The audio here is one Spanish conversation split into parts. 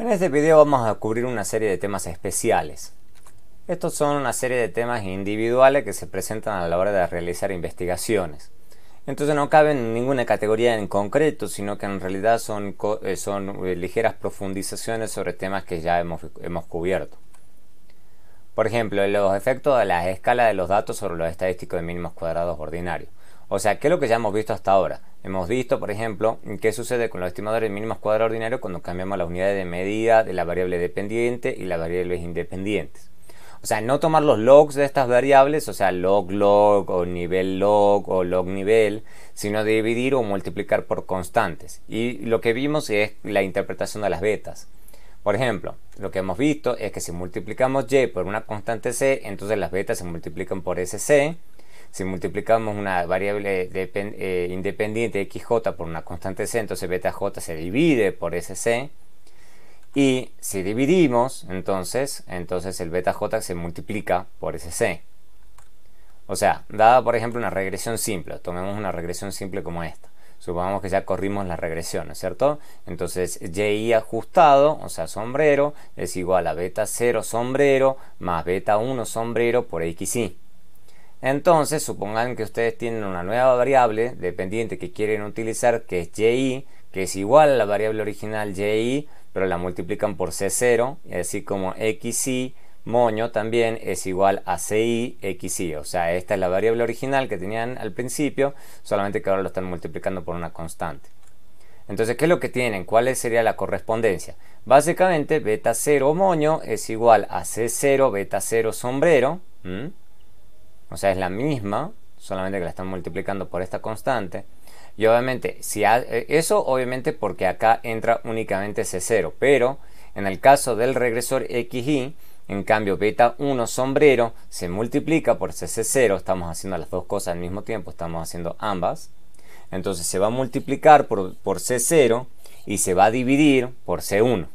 En este video vamos a cubrir una serie de temas especiales. Estos son una serie de temas individuales que se presentan a la hora de realizar investigaciones. Entonces no caben en ninguna categoría en concreto, sino que en realidad son ligeras profundizaciones sobre temas que ya hemos cubierto. Por ejemplo, los efectos de las escalas de los datos sobre los estadísticos de mínimos cuadrados ordinarios. O sea, ¿qué es lo que ya hemos visto hasta ahora? Hemos visto, por ejemplo, qué sucede con los estimadores de mínimos cuadrados ordinarios cuando cambiamos las unidades de medida de la variable dependiente y las variables independientes. O sea, no tomar los logs de estas variables, o sea, log o nivel log o log nivel, sino dividir o multiplicar por constantes. Y lo que vimos es la interpretación de las betas. Por ejemplo, lo que hemos visto es que si multiplicamos y por una constante c, entonces las betas se multiplican por sc. Si multiplicamos una variable independiente xj por una constante c, entonces beta j se divide por sc. Y si dividimos, entonces el beta j se multiplica por sc. O sea, dada por ejemplo una regresión simple, tomemos una regresión simple como esta. Supongamos que ya corrimos la regresión, ¿no es cierto? Entonces y ajustado, o sea sombrero, es igual a beta 0 sombrero más beta 1 sombrero por xy. Entonces supongan que ustedes tienen una nueva variable dependiente que quieren utilizar, que es y, que es igual a la variable original y, pero la multiplican por c0, y así como xy moño también es igual a ci xy. O sea, esta es la variable original que tenían al principio, solamente que ahora lo están multiplicando por una constante. Entonces, ¿qué es lo que tienen? ¿Cuál sería la correspondencia? Básicamente, beta 0 moño es igual a c0 beta 0 sombrero. O sea, es la misma, solamente que la están multiplicando por esta constante. Y obviamente, eso obviamente porque acá entra únicamente c0. Pero en el caso del regresor xy, en cambio beta 1 sombrero se multiplica por cc0. Estamos haciendo las dos cosas al mismo tiempo, estamos haciendo ambas. Entonces se va a multiplicar por c0 y se va a dividir por c1.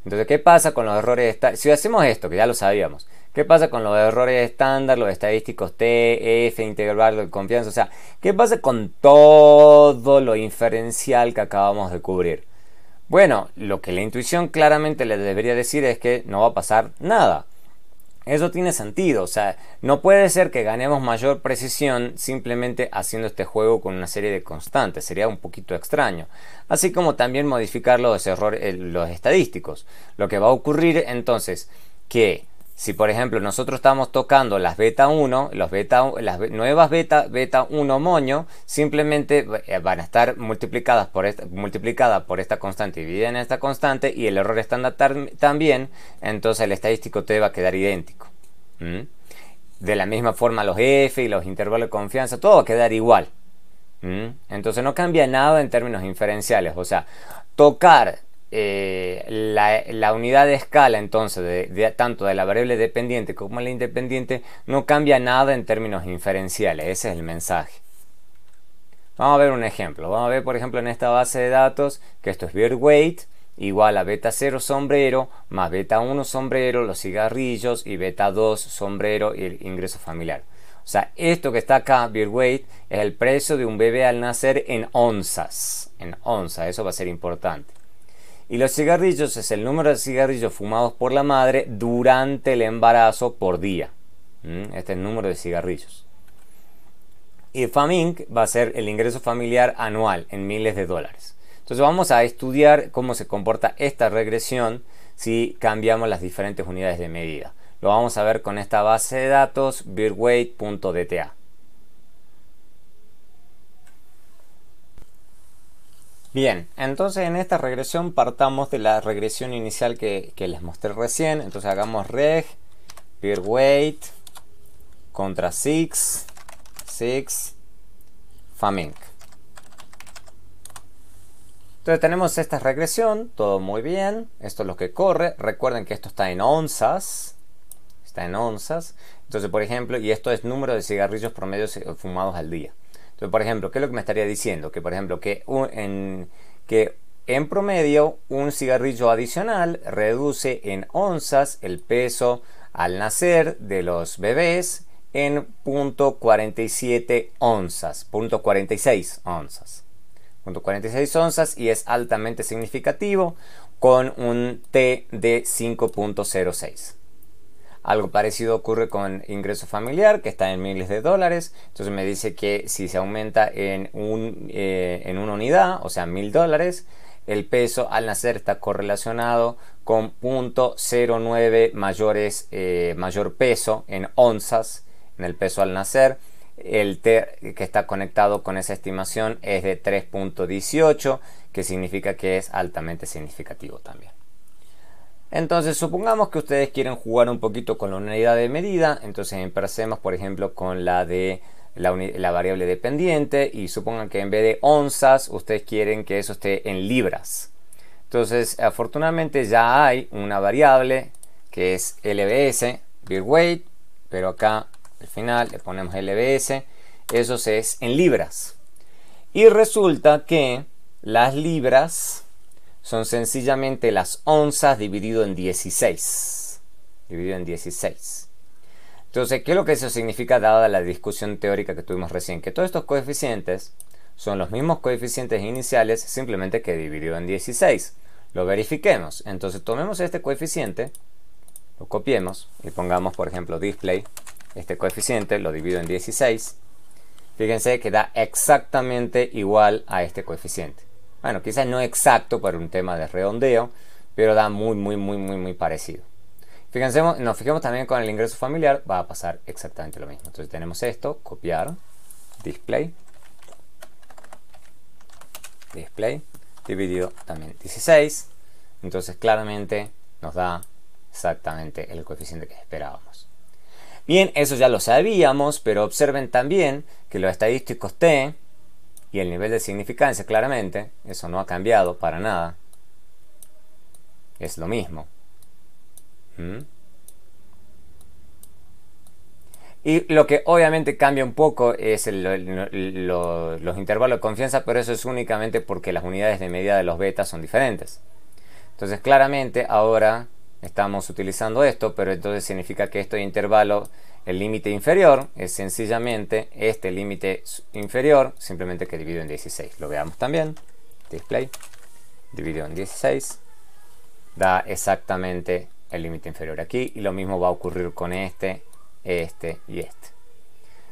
Entonces, ¿qué pasa con los errores estándar? Si hacemos esto, que ya lo sabíamos, ¿qué pasa con los errores estándar, los estadísticos T, F, intervalo de confianza? O sea, ¿qué pasa con todo lo inferencial que acabamos de cubrir? Bueno, lo que la intuición claramente le debería decir es que no va a pasar nada. Eso tiene sentido, o sea, no puede ser que ganemos mayor precisión simplemente haciendo este juego con una serie de constantes, sería un poquito extraño. Así como también modificar los errores, los estadísticos. Lo que va a ocurrir entonces, que si por ejemplo nosotros estamos tocando las beta 1, las nuevas beta 1 moño, simplemente van a estar multiplicadas por esta constante dividida en esta constante, y el error estándar también, entonces el estadístico T va a quedar idéntico. De la misma forma los F y los intervalos de confianza, todo va a quedar igual. Entonces no cambia nada en términos inferenciales, o sea, tocar la unidad de escala entonces tanto de la variable dependiente como la independiente no cambia nada en términos inferenciales. Ese es el mensaje. Vamos a ver un ejemplo. Vamos a ver por ejemplo en esta base de datos que esto es beer weight igual a beta 0 sombrero más beta 1 sombrero, los cigarrillos, y beta 2 sombrero y el ingreso familiar. O sea, esto que está acá, beer weight, es el precio de un bebé al nacer en onzas. En onzas, eso va a ser importante. Y los cigarrillos es el número de cigarrillos fumados por la madre durante el embarazo por día. Este es el número de cigarrillos. Y FAMINC va a ser el ingreso familiar anual en miles de dólares. Entonces vamos a estudiar cómo se comporta esta regresión si cambiamos las diferentes unidades de medida. Lo vamos a ver con esta base de datos beerweight.dta. Bien, entonces en esta regresión partamos de la regresión inicial que les mostré recién. Entonces hagamos reg beerweight contra 6 FAMINC. Entonces tenemos esta regresión, todo muy bien, esto es lo que corre. Recuerden que esto está en onzas, entonces por ejemplo, y esto es número de cigarrillos promedios fumados al día. Entonces, por ejemplo, ¿qué es lo que me estaría diciendo? Que por ejemplo, que en promedio un cigarrillo adicional reduce en onzas el peso al nacer de los bebés en 0.47 onzas, 0.46 onzas. .46 onzas y es altamente significativo con un T de 5.06. Algo parecido ocurre con ingreso familiar, que está en miles de dólares. Entonces me dice que si se aumenta en una unidad, o sea, $1000, el peso al nacer está correlacionado con 0.09 mayor peso en onzas, en el peso al nacer. El T que está conectado con esa estimación es de 3.18, que significa que es altamente significativo también. Entonces supongamos que ustedes quieren jugar un poquito con la unidad de medida. Entonces empecemos por ejemplo con la de la variable dependiente, y supongan que en vez de onzas ustedes quieren que eso esté en libras. Entonces afortunadamente ya hay una variable que es lbs, beer weight, pero acá al final le ponemos lbs, eso es en libras. Y resulta que las libras son sencillamente las onzas dividido en 16. Dividido en 16. Entonces, ¿qué es lo que eso significa dada la discusión teórica que tuvimos recién? Que todos estos coeficientes son los mismos coeficientes iniciales, simplemente que dividido en 16. Lo verifiquemos. Entonces, tomemos este coeficiente, lo copiemos y pongamos, por ejemplo, display. Este coeficiente lo divido en 16. Fíjense que da exactamente igual a este coeficiente. Bueno, quizás no exacto por un tema de redondeo, pero da muy parecido. Fíjense, nos fijemos también con el ingreso familiar, va a pasar exactamente lo mismo. Entonces tenemos esto, copiar, display, dividido también 16. Entonces claramente nos da exactamente el coeficiente que esperábamos. Bien, eso ya lo sabíamos, pero observen también que los estadísticos T y el nivel de significancia, claramente, eso no ha cambiado para nada. Es lo mismo. Y lo que obviamente cambia un poco es los intervalos de confianza, pero eso es únicamente porque las unidades de medida de los betas son diferentes. Entonces claramente ahora estamos utilizando esto, pero entonces significa que este intervalo, el límite inferior, es sencillamente este límite inferior, simplemente que dividido en 16. Lo veamos también. Display, dividido en 16. Da exactamente el límite inferior aquí. Y lo mismo va a ocurrir con este y este.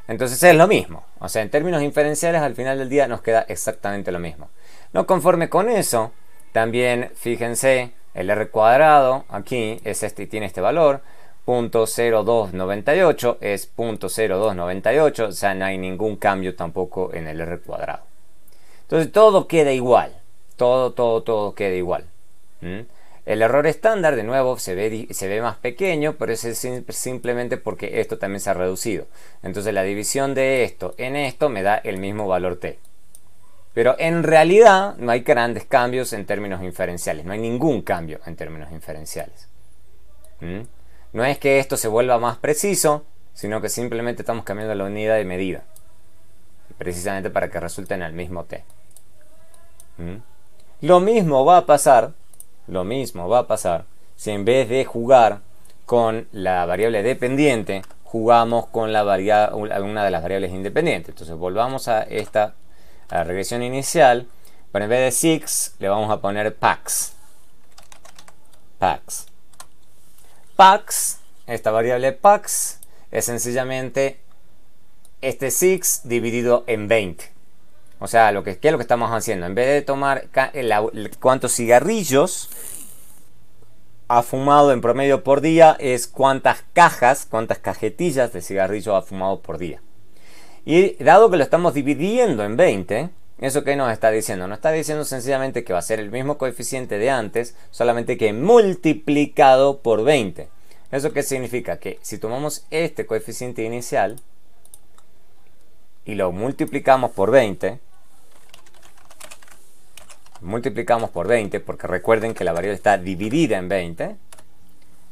Entonces es lo mismo. O sea, en términos inferenciales, al final del día nos queda exactamente lo mismo. No conforme con eso, también fíjense, el R cuadrado aquí es este y tiene este valor. 0.0298 es 0.0298, o sea, no hay ningún cambio tampoco en el R cuadrado. Entonces todo queda igual, todo queda igual. El error estándar, de nuevo, se ve más pequeño, pero es simplemente porque esto también se ha reducido. Entonces la división de esto en esto me da el mismo valor T. Pero en realidad no hay grandes cambios en términos inferenciales, no hay ningún cambio en términos inferenciales. No es que esto se vuelva más preciso, sino que simplemente estamos cambiando la unidad de medida. Precisamente para que resulte en el mismo T. Lo mismo va a pasar si en vez de jugar con la variable dependiente, jugamos con alguna de las variables independientes. Entonces volvamos a la regresión inicial, pero en vez de 6 le vamos a poner pax. Pax, esta variable pax, es sencillamente este 6 dividido en 20. O sea, ¿qué es lo que estamos haciendo? En vez de tomar cuántos cigarrillos ha fumado en promedio por día, es cuántas cajetillas de cigarrillo ha fumado por día. Y dado que lo estamos dividiendo en 20, ¿eso qué nos está diciendo? Nos está diciendo sencillamente que va a ser el mismo coeficiente de antes, solamente que multiplicado por 20. ¿Eso qué significa? Que si tomamos este coeficiente inicial y lo multiplicamos por 20, porque recuerden que la variable está dividida en 20,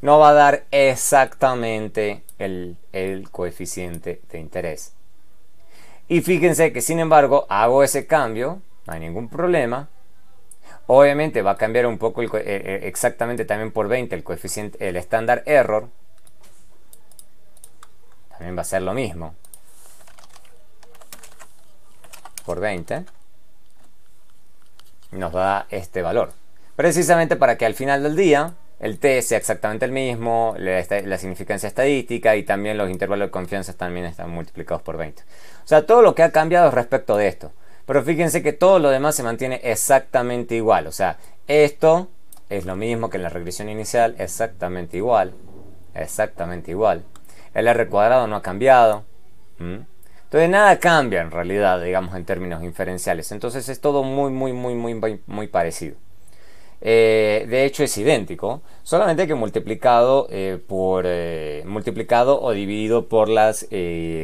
nos va a dar exactamente el coeficiente de interés. Y fíjense que sin embargo hago ese cambio, no hay ningún problema. Obviamente va a cambiar un poco exactamente también por 20 el coeficiente, el standard error. También va a ser lo mismo. Por 20. nos da este valor. Precisamente para que al final del día el t sea exactamente el mismo, la significancia estadística y también los intervalos de confianza también están multiplicados por 20. O sea, todo lo que ha cambiado es respecto de esto. Pero fíjense que todo lo demás se mantiene exactamente igual. O sea, esto es lo mismo que en la regresión inicial, exactamente igual. Exactamente igual. El r cuadrado no ha cambiado. Entonces nada cambia en realidad, digamos, en términos inferenciales. Entonces es todo muy parecido. De hecho es idéntico, solamente que multiplicado multiplicado o dividido por las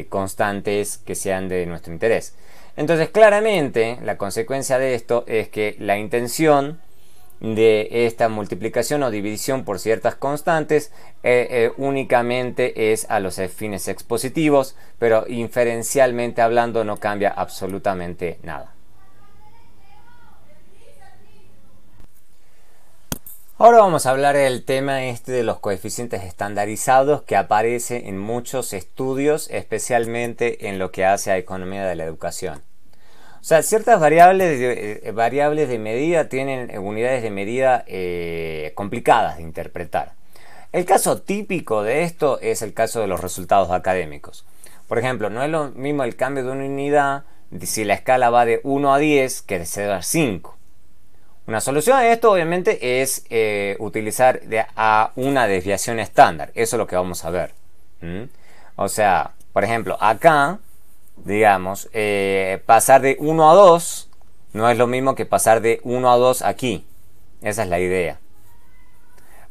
constantes que sean de nuestro interés. Entonces claramente la consecuencia de esto es que la intención de esta multiplicación o división por ciertas constantes únicamente es a los fines expositivos, pero inferencialmente hablando no cambia absolutamente nada. Ahora vamos a hablar del tema de los coeficientes estandarizados que aparece en muchos estudios, especialmente en lo que hace a economía de la educación. O sea, ciertas variables de medida tienen unidades de medida complicadas de interpretar. El caso típico de esto es el caso de los resultados académicos. Por ejemplo, no es lo mismo el cambio de una unidad si la escala va de 1 a 10 que de 0 a 5. Una solución a esto obviamente es utilizar una desviación estándar. Eso es lo que vamos a ver. O sea, por ejemplo, acá, digamos, pasar de 1 a 2 no es lo mismo que pasar de 1 a 2 aquí. Esa es la idea.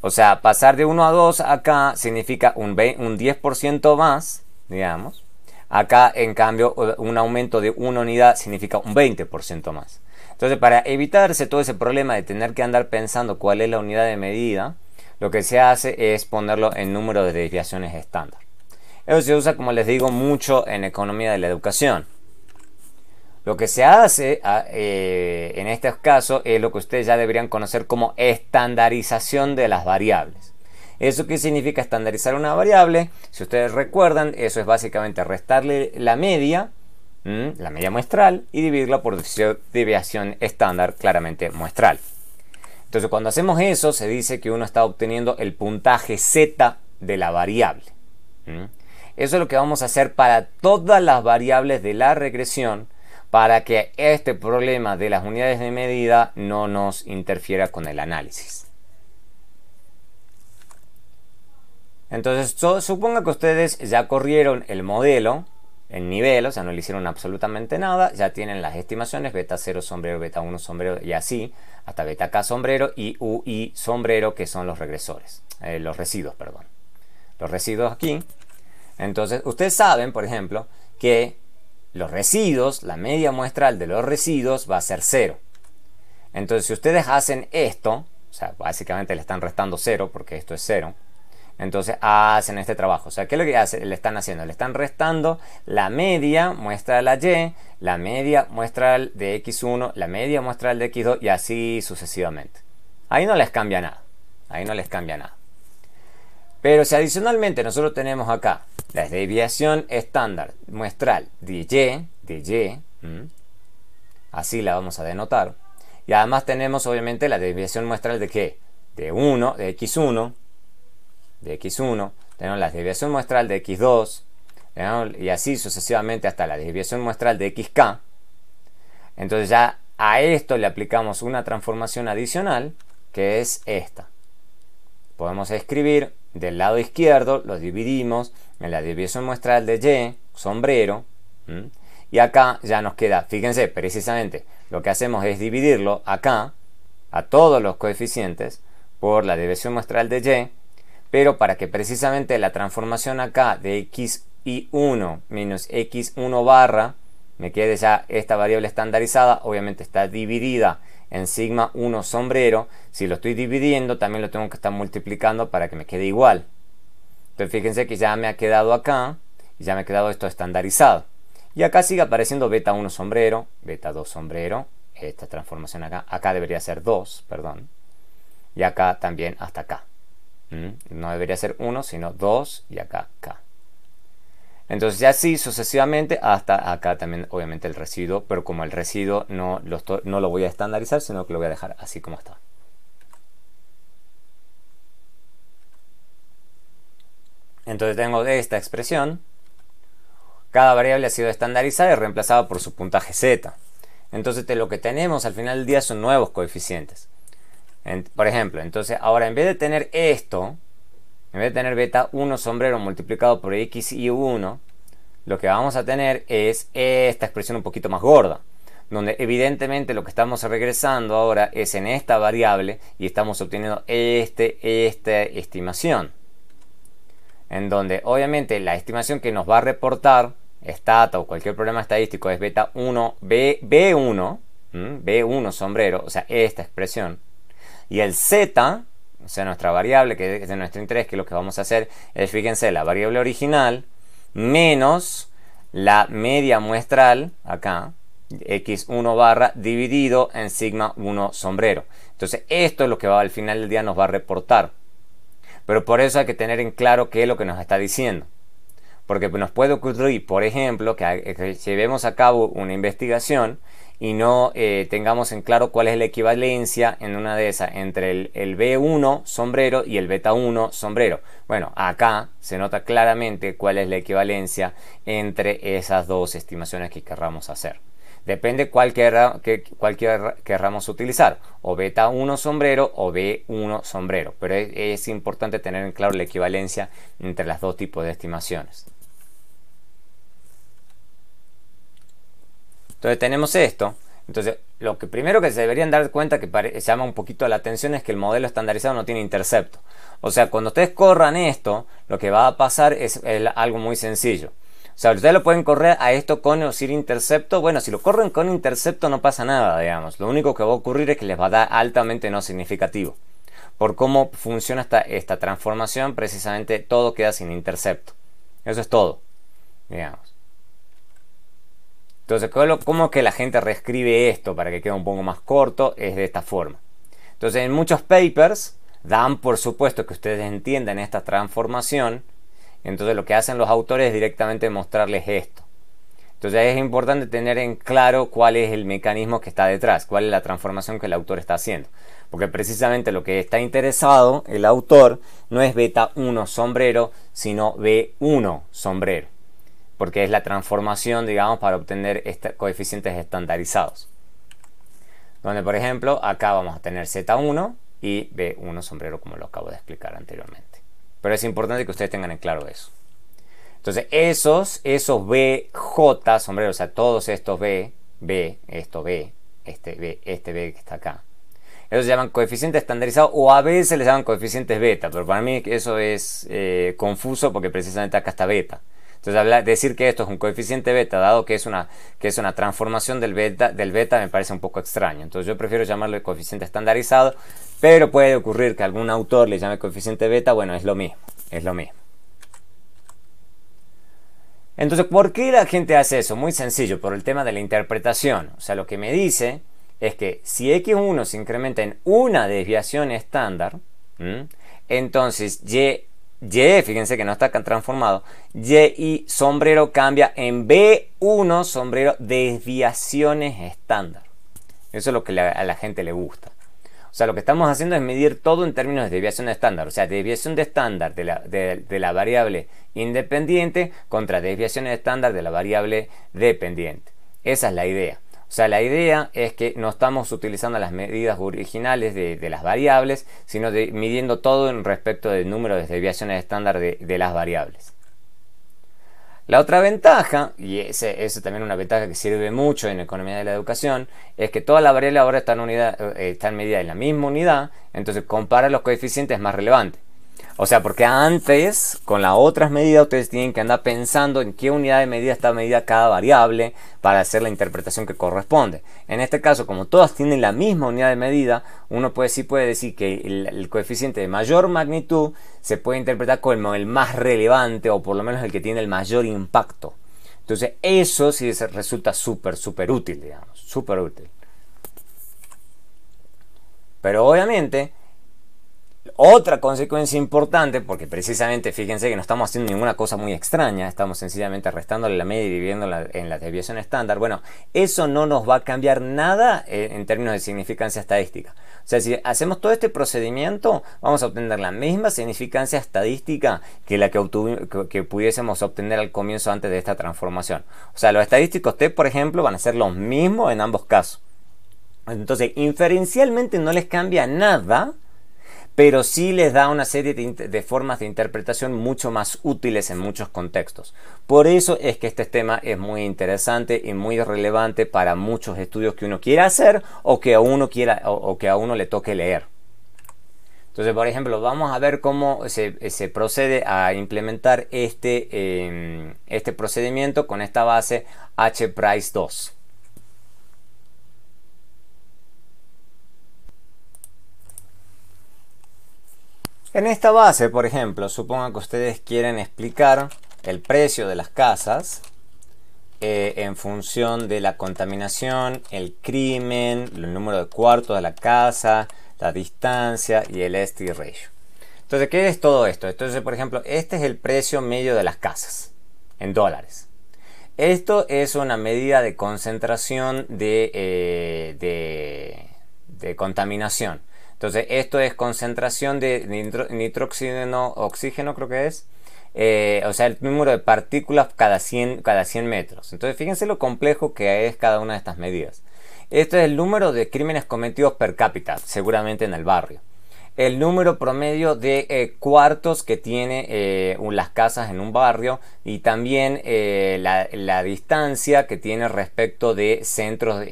O sea, pasar de 1 a 2 acá significa un 10% más, digamos. Acá, en cambio, un aumento de una unidad significa un 20% más. Entonces, para evitarse todo ese problema de tener que andar pensando cuál es la unidad de medida, lo que se hace es ponerlo en número de desviaciones estándar. Eso se usa, como les digo, mucho en economía de la educación. Lo que se hace en estos casos es lo que ustedes ya deberían conocer como estandarización de las variables. ¿Eso qué significa estandarizar una variable? Si ustedes recuerdan, eso es básicamente restarle la media muestral y dividirla por desviación estándar claramente muestral. Entonces cuando hacemos eso se dice que uno está obteniendo el puntaje z de la variable. Eso es lo que vamos a hacer para todas las variables de la regresión para que este problema de las unidades de medida no nos interfiera con el análisis. Entonces suponga que ustedes ya corrieron el modelo en nivel, o sea, no le hicieron absolutamente nada, ya tienen las estimaciones beta 0 sombrero, beta 1 sombrero y así, hasta beta k sombrero y ui sombrero, que son los regresores, los residuos, perdón. Los residuos aquí. Entonces, ustedes saben, por ejemplo, que los residuos, la media muestral de los residuos va a ser 0. Entonces, si ustedes hacen esto, o sea, básicamente le están restando 0, porque esto es 0, entonces hacen este trabajo. O sea, ¿qué es lo que le están haciendo? Le están restando la media muestral a y, la media muestral de x1, la media muestral de x2 y así sucesivamente. Ahí no les cambia nada. Ahí no les cambia nada. Pero si adicionalmente nosotros tenemos acá la desviación estándar muestral de y, así la vamos a denotar. Y además tenemos obviamente la desviación muestral de ¿qué? De 1, de x1. Tenemos la desviación muestral de x2, y así sucesivamente hasta la desviación muestral de xk. Entonces ya a esto le aplicamos una transformación adicional, que es esta. Podemos escribir del lado izquierdo, lo dividimos en la desviación muestral de y, sombrero, y acá ya nos queda, fíjense, precisamente lo que hacemos es dividirlo acá, a todos los coeficientes, por la desviación muestral de y, pero para que precisamente la transformación acá de xi1 menos x1 barra me quede ya esta variable estandarizada, obviamente está dividida en sigma 1 sombrero. Si lo estoy dividiendo también lo tengo que estar multiplicando para que me quede igual. Entonces fíjense que ya me ha quedado acá y ya me ha quedado esto estandarizado. Y acá sigue apareciendo beta 1 sombrero, beta 2 sombrero, esta transformación acá debería ser 2, perdón, y acá también hasta acá. No debería ser 1, sino 2 y acá k. Entonces ya así sucesivamente hasta acá también obviamente el residuo, pero como el residuo no lo voy a estandarizar, sino que lo voy a dejar así como está. Entonces tengo de esta expresión, cada variable ha sido estandarizada y reemplazada por su puntaje z. Entonces lo que tenemos al final del día son nuevos coeficientes. Por ejemplo, entonces ahora en vez de tener esto, en vez de tener beta 1 sombrero multiplicado por x y 1, lo que vamos a tener es esta expresión un poquito más gorda, donde evidentemente lo que estamos regresando ahora es en esta variable y estamos obteniendo esta estimación. En donde obviamente la estimación que nos va a reportar Stata o cualquier problema estadístico es beta 1, B1, B1 sombrero, o sea, esta expresión. Y el z, o sea, nuestra variable que es de nuestro interés, que lo que vamos a hacer es, fíjense, la variable original menos la media muestral, acá, x1 barra, dividido en sigma 1 sombrero. Entonces, esto es lo que al final del día nos va a reportar. Pero por eso hay que tener en claro qué es lo que nos está diciendo. Porque nos puede ocurrir, por ejemplo, que llevemos a cabo una investigación y no tengamos en claro cuál es la equivalencia en una de esas entre el B1 sombrero y el beta 1 sombrero. Bueno, acá se nota claramente cuál es la equivalencia entre esas dos estimaciones que querramos hacer. Depende cuál querramos utilizar, o beta 1 sombrero o B1 sombrero, pero es importante tener en claro la equivalencia entre los dos tipos de estimaciones. Entonces tenemos esto. Entonces lo que primero que se deberían dar cuenta que llama un poquito la atención es que el modelo estandarizado no tiene intercepto. O sea, cuando ustedes corran esto, lo que va a pasar es algo muy sencillo. O sea, ustedes lo pueden correr a esto con o sin intercepto. Bueno, si lo corren con intercepto no pasa nada, digamos. Lo único que va a ocurrir es que les va a dar altamente no significativo. Por cómo funciona esta transformación, precisamente todo queda sin intercepto. Eso es todo, digamos. Entonces, ¿cómo que la gente reescribe esto para que quede un poco más corto? Es de esta forma. Entonces, en muchos papers dan por supuesto que ustedes entiendan esta transformación. Entonces lo que hacen los autores es directamente mostrarles esto. Entonces es importante tener en claro cuál es el mecanismo que está detrás, cuál es la transformación que el autor está haciendo. Porque precisamente lo que está interesado el autor no es beta 1 sombrero, sino B1 sombrero. Porque es la transformación, digamos, para obtener coeficientes estandarizados. Donde, por ejemplo, acá vamos a tener Z1 y B1 sombrero, como lo acabo de explicar anteriormente. Pero es importante que ustedes tengan en claro eso. Entonces esos BJ sombrero, o sea, todos estos B, este B que está acá, esos se llaman coeficientes estandarizados o a veces les llaman coeficientes beta, pero para mí eso es confuso porque precisamente acá está beta. Entonces decir que esto es un coeficiente beta, dado que es una transformación del beta, me parece un poco extraño. Entonces yo prefiero llamarlo coeficiente estandarizado, pero puede ocurrir que algún autor le llame coeficiente beta. Bueno, es lo mismo, es lo mismo. Entonces, ¿por qué la gente hace eso? Muy sencillo, por el tema de la interpretación. O sea, lo que me dice es que si x1 se incrementa en una desviación estándar, entonces y, fíjense que no está transformado, y sombrero cambia en B1 sombrero desviaciones estándar. Eso es lo que a la gente le gusta. O sea, lo que estamos haciendo es medir todo en términos de desviación de estándar. O sea, desviación de estándar de la variable independiente contra desviaciones de estándar de la variable dependiente. Esa es la idea. O sea, la idea es que no estamos utilizando las medidas originales de las variables, sino midiendo todo en respecto del número de desviaciones estándar de las variables. La otra ventaja, y esa también es una ventaja que sirve mucho en economía de la educación, es que toda la variable ahora está medida en la misma unidad, entonces comparar los coeficientes es más relevante. O sea, porque antes, con las otras medidas, ustedes tienen que andar pensando en qué unidad de medida está medida cada variable para hacer la interpretación que corresponde. En este caso, como todas tienen la misma unidad de medida, uno puede decir que el coeficiente de mayor magnitud se puede interpretar como el más relevante o por lo menos el que tiene el mayor impacto. Entonces, eso sí resulta súper útil, digamos, súper útil. Pero obviamente, Otra consecuencia importante, porque precisamente fíjense que no estamos haciendo ninguna cosa muy extraña, estamos sencillamente restándole la media y dividiéndola en la desviación estándar. Bueno, eso no nos va a cambiar nada en términos de significancia estadística. O sea, si hacemos todo este procedimiento, vamos a obtener la misma significancia estadística que la que pudiésemos obtener al comienzo antes de esta transformación. O sea, los estadísticos T, por ejemplo, van a ser los mismos en ambos casos. Entonces, inferencialmente no les cambia nada, pero sí les da una serie de formas de interpretación mucho más útiles en muchos contextos. Por eso es que este tema es muy interesante y muy relevante para muchos estudios que uno quiera hacer o que a uno le toque leer. Entonces, por ejemplo, vamos a ver cómo se procede a implementar este procedimiento con esta base hprice2. En esta base, por ejemplo, supongan que ustedes quieren explicar el precio de las casas en función de la contaminación, el crimen, el número de cuartos de la casa, la distancia y el ST ratio. Entonces, ¿qué es todo esto? Entonces, por ejemplo, este es el precio medio de las casas en dólares. Esto es una medida de concentración de contaminación. Entonces, esto es concentración de nitróxido, oxígeno, creo que es. O sea, el número de partículas cada 100 metros. Entonces, fíjense lo complejo que es cada una de estas medidas. Esto es el número de crímenes cometidos per cápita, seguramente en el barrio. El número promedio de cuartos que tiene las casas en un barrio y también la distancia que tiene respecto de centros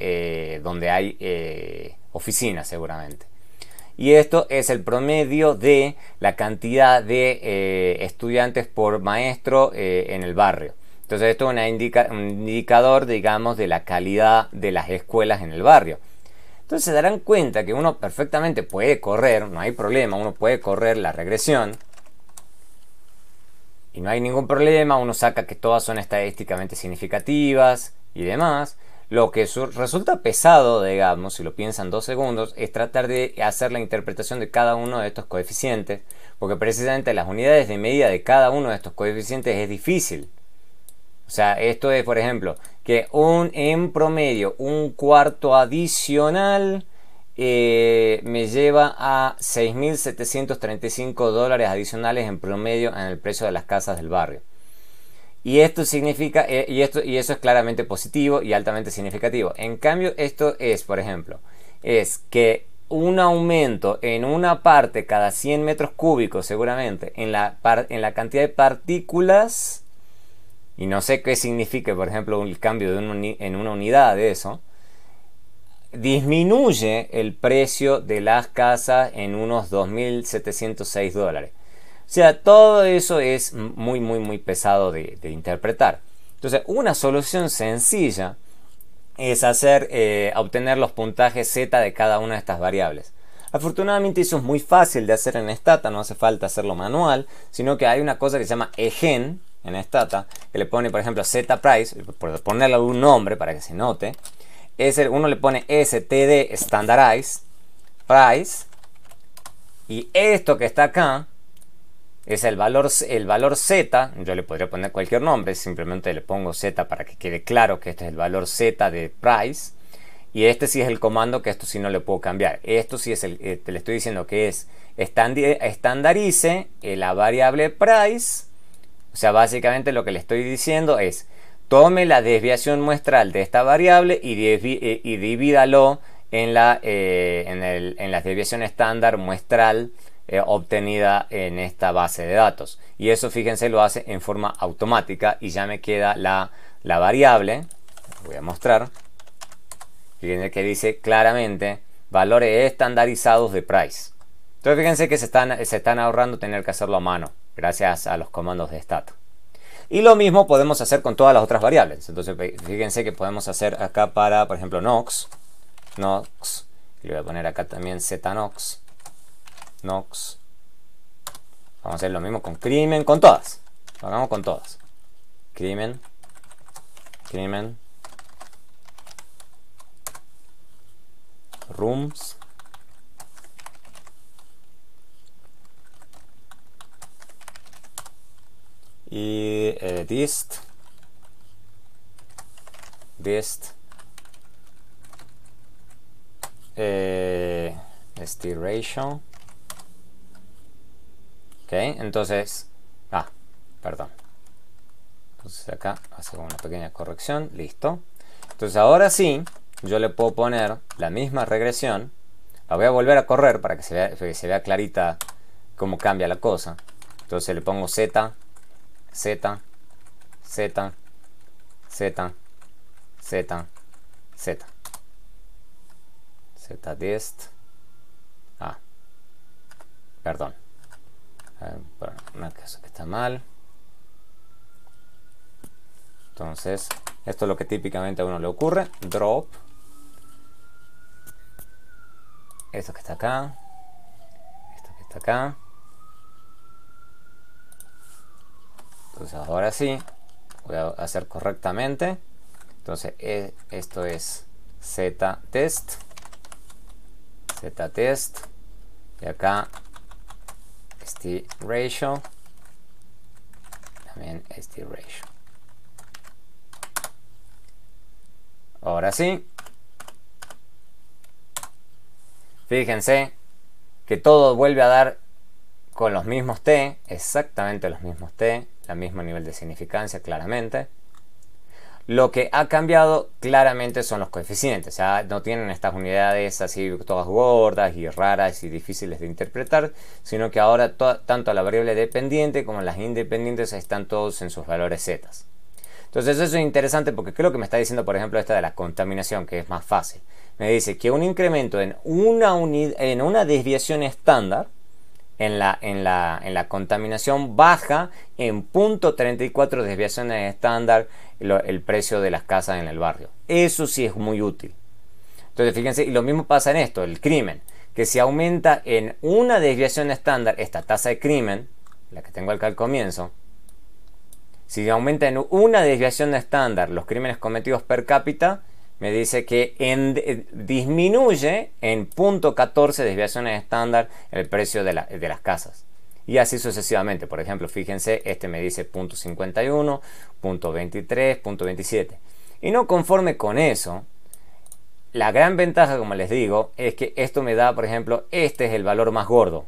donde hay oficinas, seguramente. Y esto es el promedio de la cantidad de estudiantes por maestro en el barrio. Entonces esto es un indicador, digamos, de la calidad de las escuelas en el barrio. Entonces se darán cuenta que uno perfectamente puede correr, no hay problema, uno puede correr la regresión. Y no hay ningún problema, uno saca que todas son estadísticamente significativas y demás. Lo que resulta pesado, digamos, si lo piensan 2 segundos, es tratar de hacer la interpretación de cada uno de estos coeficientes, porque precisamente las unidades de medida de cada uno de estos coeficientes es difícil. O sea, esto es, por ejemplo, que en promedio un cuarto adicional me lleva a $6.735 adicionales en promedio en el precio de las casas del barrio. Y esto significa, y eso es claramente positivo y altamente significativo. En cambio, esto es, por ejemplo, es que un aumento en una parte cada 100 metros cúbicos, seguramente, en la cantidad de partículas, y no sé qué significa, por ejemplo, el cambio en una unidad de eso, disminuye el precio de las casas en unos $2.706. O sea, todo eso es muy pesado de interpretar. Entonces, una solución sencilla es obtener los puntajes Z de cada una de estas variables. Afortunadamente eso es muy fácil de hacer en Stata, no hace falta hacerlo manual, sino que hay una cosa que se llama EGEN en Stata, que le pone, por ejemplo, Z-Price, por ponerle algún nombre para que se note. Uno le pone STD, Standardized Price, y esto que está acá es el valor Z. Yo le podría poner cualquier nombre, simplemente le pongo Z para que quede claro que este es el valor Z de price. Y este sí es el comando, que esto sí no le puedo cambiar. Esto sí es le estoy diciendo que es estandarice la variable price. O sea, básicamente lo que le estoy diciendo es: tome la desviación muestral de esta variable y divídalo en la desviación estándar muestral obtenida en esta base de datos. Y eso, fíjense, lo hace en forma automática y ya me queda la variable. Voy a mostrar. Fíjense que dice claramente valores estandarizados de price. Entonces fíjense que se están ahorrando tener que hacerlo a mano gracias a los comandos de Stata. Y lo mismo podemos hacer con todas las otras variables. Entonces fíjense que podemos hacer acá para, por ejemplo, NOx, y le voy a poner acá también ZNOx, NOx. Vamos a hacer lo mismo con crimen, con todas. Lo hagamos con todas. Crimen. Rooms. y dist st ratio. Ok, entonces, perdón, entonces acá hacemos una pequeña corrección, listo. Entonces ahora sí, yo le puedo poner la misma regresión. La voy a volver a correr para que se vea clarita cómo cambia la cosa. Entonces le pongo z, z, z, z, z, z, zdist. Perdón, una cosa que está mal. Entonces esto es lo que típicamente a uno le ocurre. Drop esto que está acá, esto que está acá. Entonces ahora sí voy a hacer correctamente. Entonces esto es ztest, y acá st ratio, también st ratio. Ahora sí, fíjense que todo vuelve a dar con los mismos t, exactamente los mismos t, el mismo nivel de significancia claramente. Lo que ha cambiado claramente son los coeficientes. Ya no tienen estas unidades así todas gordas y raras y difíciles de interpretar, sino que ahora tanto la variable dependiente como las independientes están todos en sus valores z. Entonces eso es interesante porque creo que me está diciendo, por ejemplo, esta de la contaminación, que es más fácil. Me dice que un incremento en una desviación estándar en la contaminación baja en 0.34 desviaciones estándar el precio de las casas en el barrio. Eso sí es muy útil. Entonces fíjense, y lo mismo pasa en esto, el crimen, que si aumenta en una desviación estándar esta tasa de crimen, la que tengo acá al comienzo, si aumenta en una desviación estándar los crímenes cometidos per cápita, me dice que disminuye en 0.14 desviaciones estándar el precio de las casas. Y así sucesivamente. Por ejemplo, fíjense, este me dice 0.51, 0.23, 0.27. Y no conforme con eso, la gran ventaja, como les digo, es que esto me da, por ejemplo, este es el valor más gordo,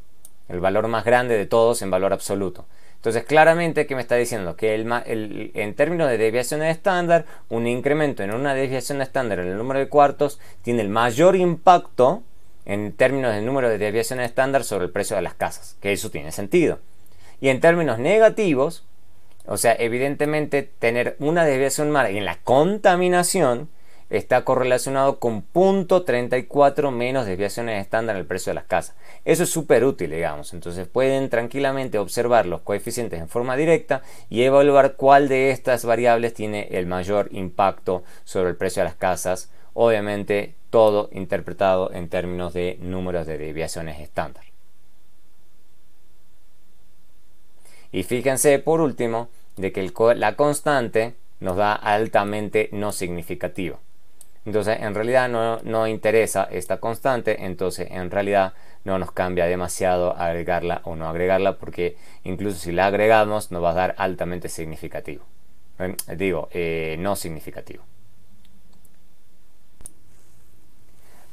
el valor más grande de todos en valor absoluto. Entonces claramente, ¿qué me está diciendo? Que en términos de desviaciones estándar, un incremento en una desviación estándar en el número de cuartos tiene el mayor impacto en términos de número de desviaciones estándar sobre el precio de las casas, que eso tiene sentido. Y en términos negativos, o sea, evidentemente tener una desviación mala en la contaminación está correlacionado con 0.34 menos desviaciones estándar en el precio de las casas. Eso es súper útil, digamos. Entonces pueden tranquilamente observar los coeficientes en forma directa y evaluar cuál de estas variables tiene el mayor impacto sobre el precio de las casas. Obviamente todo interpretado en términos de números de desviaciones estándar. Y fíjense por último de que la constante nos da altamente no significativa. Entonces en realidad no interesa esta constante, entonces en realidad no nos cambia demasiado agregarla o no agregarla, porque incluso si la agregamos nos va a dar altamente significativo. No significativo.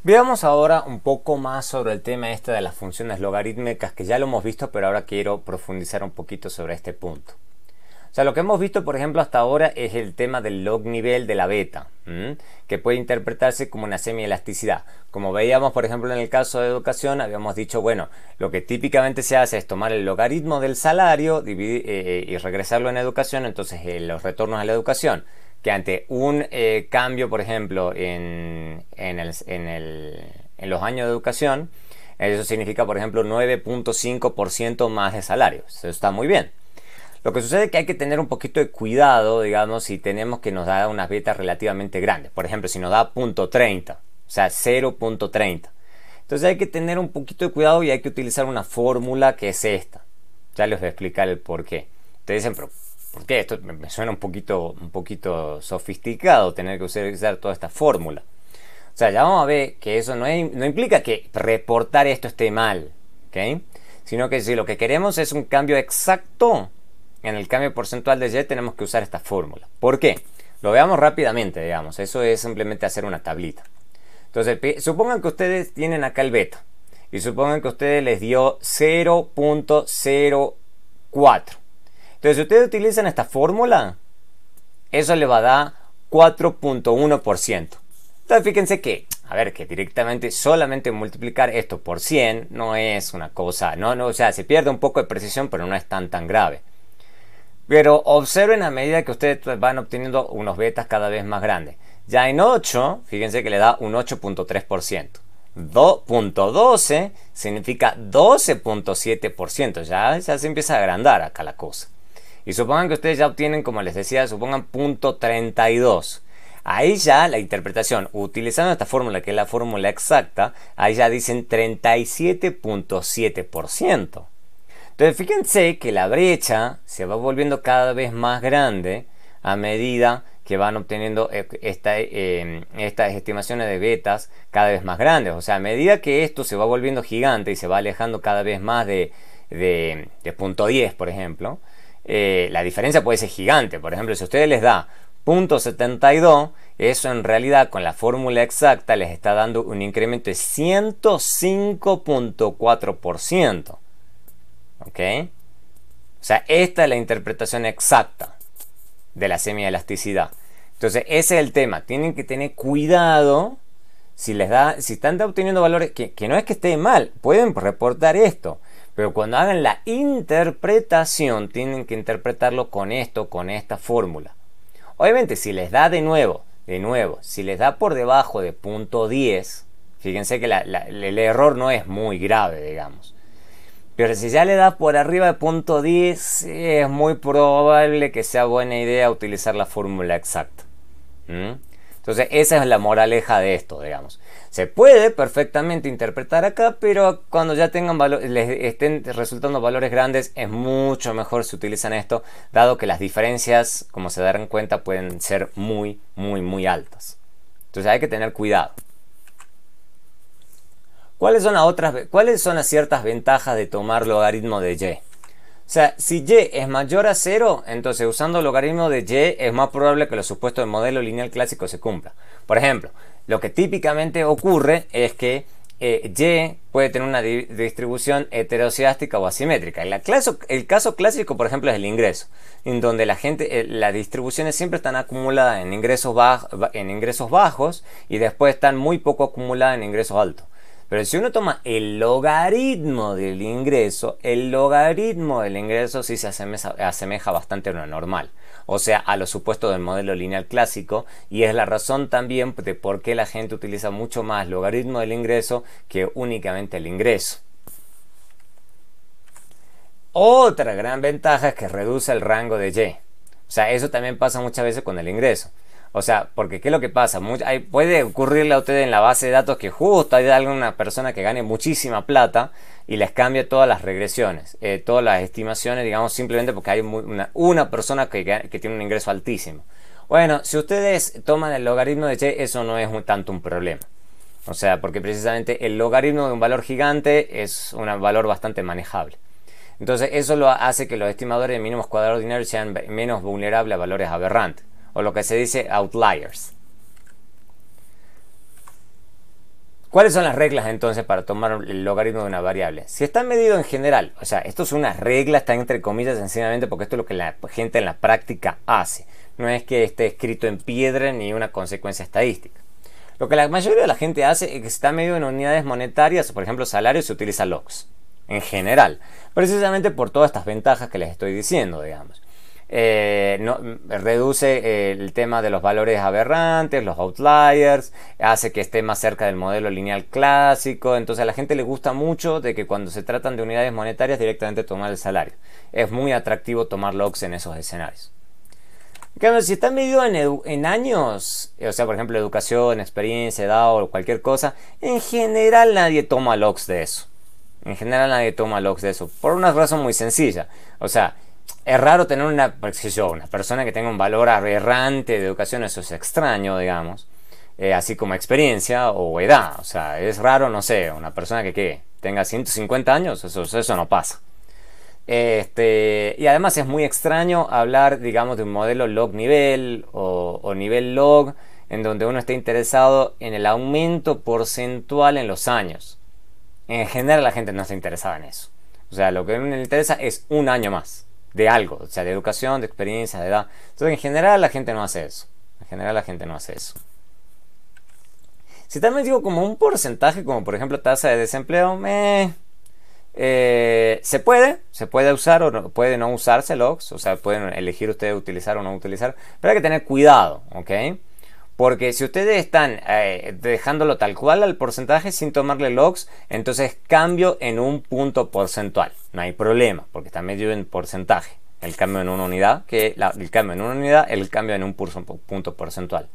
Veamos ahora un poco más sobre el tema este de las funciones logarítmicas, que ya lo hemos visto, pero ahora quiero profundizar un poquito sobre este punto. O sea, lo que hemos visto, por ejemplo, hasta ahora es el tema del log nivel de la beta, que puede interpretarse como una semielasticidad. Como veíamos, por ejemplo, en el caso de educación, habíamos dicho, bueno, lo que típicamente se hace es tomar el logaritmo del salario y regresarlo en educación, entonces los retornos a la educación, que ante un cambio, por ejemplo, en los años de educación, eso significa, por ejemplo, 9.5% más de salario. Eso está muy bien. Lo que sucede es que hay que tener un poquito de cuidado, digamos, si tenemos que nos da unas betas relativamente grandes. Por ejemplo, si nos da 0.30, o sea, 0.30. Entonces hay que tener un poquito de cuidado y hay que utilizar una fórmula que es esta. Ya les voy a explicar el por qué. Ustedes dicen, pero ¿por qué? Esto me suena un poquito sofisticado tener que utilizar toda esta fórmula. O sea, ya vamos a ver que eso no implica que reportar esto esté mal, ¿ok? Sino que si lo que queremos es un cambio exacto en el cambio porcentual de Y tenemos que usar esta fórmula. ¿Por qué? Lo veamos rápidamente, digamos. Eso es simplemente hacer una tablita. Entonces, supongan que ustedes tienen acá el beta. Y supongan que a ustedes les dio 0.04. Entonces, si ustedes utilizan esta fórmula, eso le va a dar 4.1%. Entonces, fíjense que, a ver, que directamente solamente multiplicar esto por 100 no es una cosa, o sea, se pierde un poco de precisión, pero no es tan grave. Pero observen a medida que ustedes van obteniendo unos betas cada vez más grandes. Ya en 8, fíjense que le da un 8.3%. 2.12 significa 12.7%. Ya se empieza a agrandar acá la cosa. Y supongan que ustedes ya obtienen, como les decía, supongan 0.32. Ahí ya la interpretación, utilizando esta fórmula, que es la fórmula exacta, ahí ya dicen 37.7%. Entonces fíjense que la brecha se va volviendo cada vez más grande a medida que van obteniendo estas estimaciones de betas cada vez más grandes. O sea, a medida que esto se va volviendo gigante y se va alejando cada vez más de 0.10, por ejemplo, la diferencia puede ser gigante. Por ejemplo, si a ustedes les da 0.72, eso en realidad con la fórmula exacta les está dando un incremento de 105.4%. ¿Ok? O sea, esta es la interpretación exacta de la semielasticidad. Entonces, ese es el tema. Tienen que tener cuidado si están obteniendo valores que no es que esté mal, pueden reportar esto, pero cuando hagan la interpretación, tienen que interpretarlo con esta fórmula. Obviamente, si les da de nuevo, si les da por debajo de 0.10, fíjense que el error no es muy grave, digamos. Pero si ya le da por arriba de 0.10, es muy probable que sea buena idea utilizar la fórmula exacta. Entonces, esa es la moraleja de esto, digamos. Se puede perfectamente interpretar acá, pero cuando ya tengan les estén resultando valores grandes, es mucho mejor si utilizan esto, dado que las diferencias, como se darán cuenta, pueden ser muy, muy, muy altas. Entonces, hay que tener cuidado. ¿Cuáles son las ciertas ventajas de tomar logaritmo de y? O sea, si y es mayor a 0, entonces usando logaritmo de y es más probable que los supuestos del modelo lineal clásico se cumplan. Por ejemplo, lo que típicamente ocurre es que y puede tener una distribución heteroscedástica o asimétrica. El caso clásico, por ejemplo, es el ingreso, en donde las distribuciones siempre están acumuladas en ingresos bajos y después están muy poco acumuladas en ingresos altos. Pero si uno toma el logaritmo del ingreso sí se asemeja bastante a lo normal. O sea, a los supuestos del modelo lineal clásico. Y es la razón también de por qué la gente utiliza mucho más logaritmo del ingreso que únicamente el ingreso. Otra gran ventaja es que reduce el rango de y. O sea, eso también pasa muchas veces con el ingreso. O sea, porque ¿qué es lo que pasa? Puede ocurrirle a ustedes en la base de datos que justo hay alguna persona que gane muchísima plata y les cambia todas las regresiones, todas las estimaciones, digamos, simplemente porque hay una persona que tiene un ingreso altísimo. Bueno, si ustedes toman el logaritmo de y, eso no es tanto un problema. O sea, porque precisamente el logaritmo de un valor gigante es un valor bastante manejable. Entonces, eso lo hace que los estimadores de mínimos cuadrados ordinarios sean menos vulnerables a valores aberrantes, o lo que se dice outliers. ¿Cuáles son las reglas entonces para tomar el logaritmo de una variable? Si está medido en general, o sea, esto es una regla, está entre comillas sencillamente porque esto es lo que la gente en la práctica hace. No es que esté escrito en piedra ni una consecuencia estadística. Lo que la mayoría de la gente hace es que si está medido en unidades monetarias, por ejemplo salarios, se utiliza logs. En general, precisamente por todas estas ventajas que les estoy diciendo, digamos. Reduce el tema de los valores aberrantes, los outliers, hace que esté más cerca del modelo lineal clásico. Entonces a la gente le gusta mucho de que cuando se tratan de unidades monetarias directamente tomar el salario. Es muy atractivo tomar logs en esos escenarios. Claro, si está medido en años, o sea, por ejemplo, educación, experiencia, edad o cualquier cosa, en general nadie toma logs de eso. Por una razón muy sencilla. O sea, es raro tener una persona que tenga un valor aberrante de educación, eso es extraño, digamos. Así como experiencia o edad. O sea, es raro, no sé, una persona que tenga 150 años, eso no pasa. Y además es muy extraño hablar, digamos, de un modelo log nivel o nivel log, en donde uno esté interesado en el aumento porcentual en los años. En general la gente no está interesada en eso. O sea, lo que a uno le interesa es un año más de algo, o sea, de educación, de experiencia, de edad. Entonces, en general la gente no hace eso. En general la gente no hace eso. Si también digo como un porcentaje, como por ejemplo tasa de desempleo, se puede usar o no, puede no usarse logs, o sea, pueden elegir ustedes utilizar o no utilizar, pero hay que tener cuidado, ¿ok? Porque si ustedes están dejándolo tal cual al porcentaje sin tomarle logs, entonces cambio en un punto porcentual. No hay problema, porque está medio en porcentaje. El cambio en una unidad, el cambio en un punto porcentual.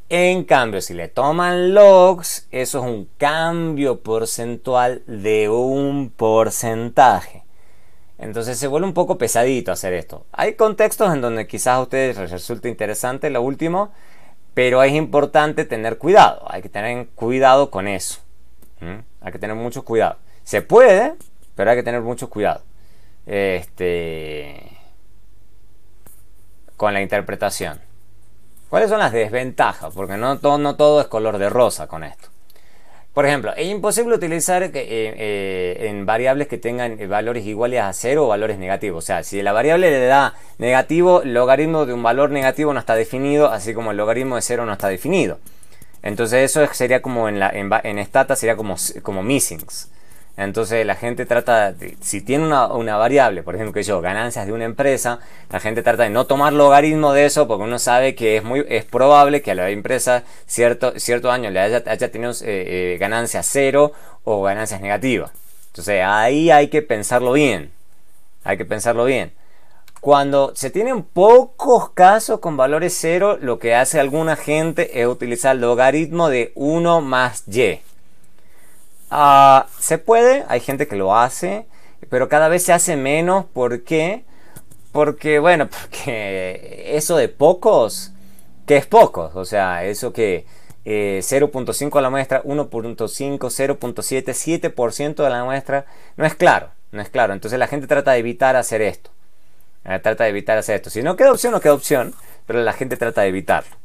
En cambio, si le toman logs, eso es un cambio porcentual de un porcentaje. Entonces se vuelve un poco pesadito hacer esto. Hay contextos en donde quizás a ustedes les resulte interesante lo último, pero es importante tener cuidado. Hay que tener cuidado con eso. Hay que tener mucho cuidado. Se puede, pero hay que tener mucho cuidado. Con la interpretación. ¿Cuáles son las desventajas? Porque no todo es color de rosa con esto. Por ejemplo, es imposible utilizar en variables que tengan valores iguales a 0 o valores negativos. O sea, si la variable le da negativo, el logaritmo de un valor negativo no está definido, así como el logaritmo de 0 no está definido. Entonces eso sería como en Stata sería como missings. Entonces la gente trata, si tiene una variable, por ejemplo que ganancias de una empresa, la gente trata de no tomar logaritmo de eso porque uno sabe que es probable que a la empresa cierto año le haya tenido ganancias 0 o ganancias negativas. Entonces ahí hay que pensarlo bien. Hay que pensarlo bien. Cuando se tienen pocos casos con valores 0, lo que hace alguna gente es utilizar el logaritmo de 1 más y. Se puede, hay gente que lo hace, pero cada vez se hace menos. ¿Por qué? Porque eso de pocos, que es pocos, o sea, eso que 0.5 a la muestra, 1.5, 0.7, 7% de la muestra, no es claro. Entonces la gente trata de evitar hacer esto. Si no queda opción, no queda opción, pero la gente trata de evitarlo.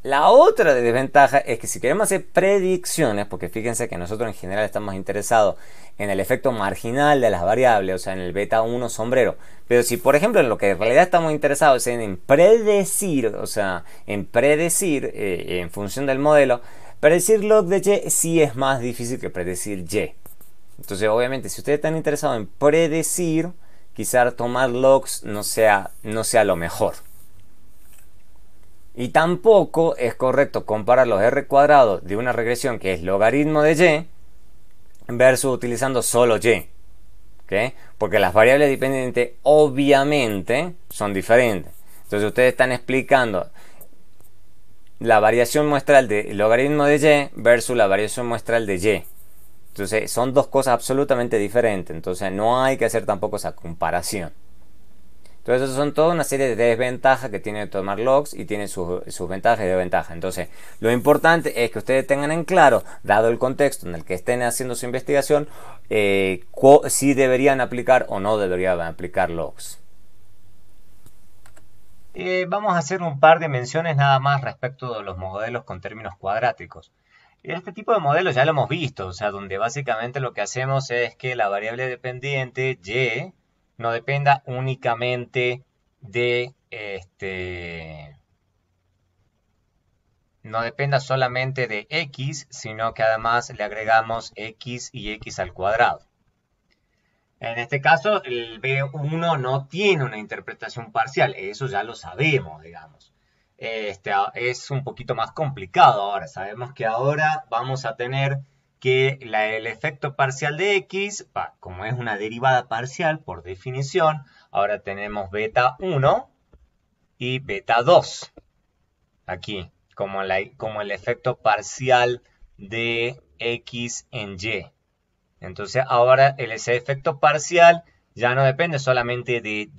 La otra desventaja es que si queremos hacer predicciones, porque fíjense que nosotros en general estamos interesados en el efecto marginal de las variables, o sea, en el beta 1 sombrero, pero si por ejemplo en lo que en realidad estamos interesados es en predecir, o sea, en función del modelo, predecir log de y sí es más difícil que predecir y. Entonces obviamente si ustedes están interesados en predecir, quizás tomar logs no sea lo mejor. Y tampoco es correcto comparar los r cuadrados de una regresión que es logaritmo de y versus utilizando solo y. ¿Okay? Porque las variables dependientes obviamente son diferentes. Entonces ustedes están explicando la variación muestral de logaritmo de y versus la variación muestral de y. Entonces son dos cosas absolutamente diferentes. Entonces no hay que hacer tampoco esa comparación. Entonces eso son toda una serie de desventajas que tiene tomar logs y tiene sus ventajas y desventajas. Entonces lo importante es que ustedes tengan en claro, dado el contexto en el que estén haciendo su investigación, si deberían aplicar o no deberían aplicar logs. Vamos a hacer un par de menciones nada más respecto de los modelos con términos cuadráticos. Este tipo de modelos ya lo hemos visto, o sea, donde básicamente lo que hacemos es que la variable dependiente y no dependa únicamente de no dependa solamente de x, sino que además le agregamos x y x al cuadrado. En este caso, el B1 no tiene una interpretación parcial, eso ya lo sabemos, digamos. Es un poquito más complicado ahora. Sabemos que ahora vamos a tener que el efecto parcial de x, como es una derivada parcial por definición, ahora tenemos beta 1 y beta 2 aquí, como el efecto parcial de x en y. Entonces ahora ese efecto parcial ya no depende solamente de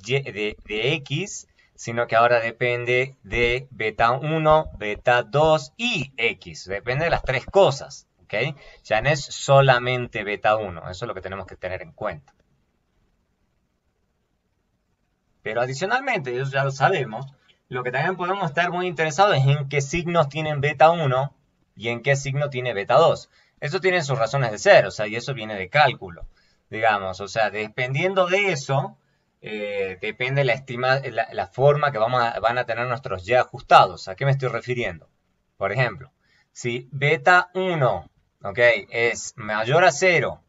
x, sino que ahora depende de beta 1, beta 2 y x. Depende de las tres cosas. ¿Okay? Ya no es solamente beta 1, eso es lo que tenemos que tener en cuenta. Pero adicionalmente, eso ya lo sabemos, lo que también podemos estar muy interesados es en qué signos tienen beta 1 y en qué signo tiene beta 2. Eso tiene sus razones de ser, o sea, y eso viene de cálculo, digamos. O sea, dependiendo de eso, depende la forma que van a tener nuestros Y ajustados. ¿A qué me estoy refiriendo? Por ejemplo, si beta 1, ¿ok?, es mayor a 0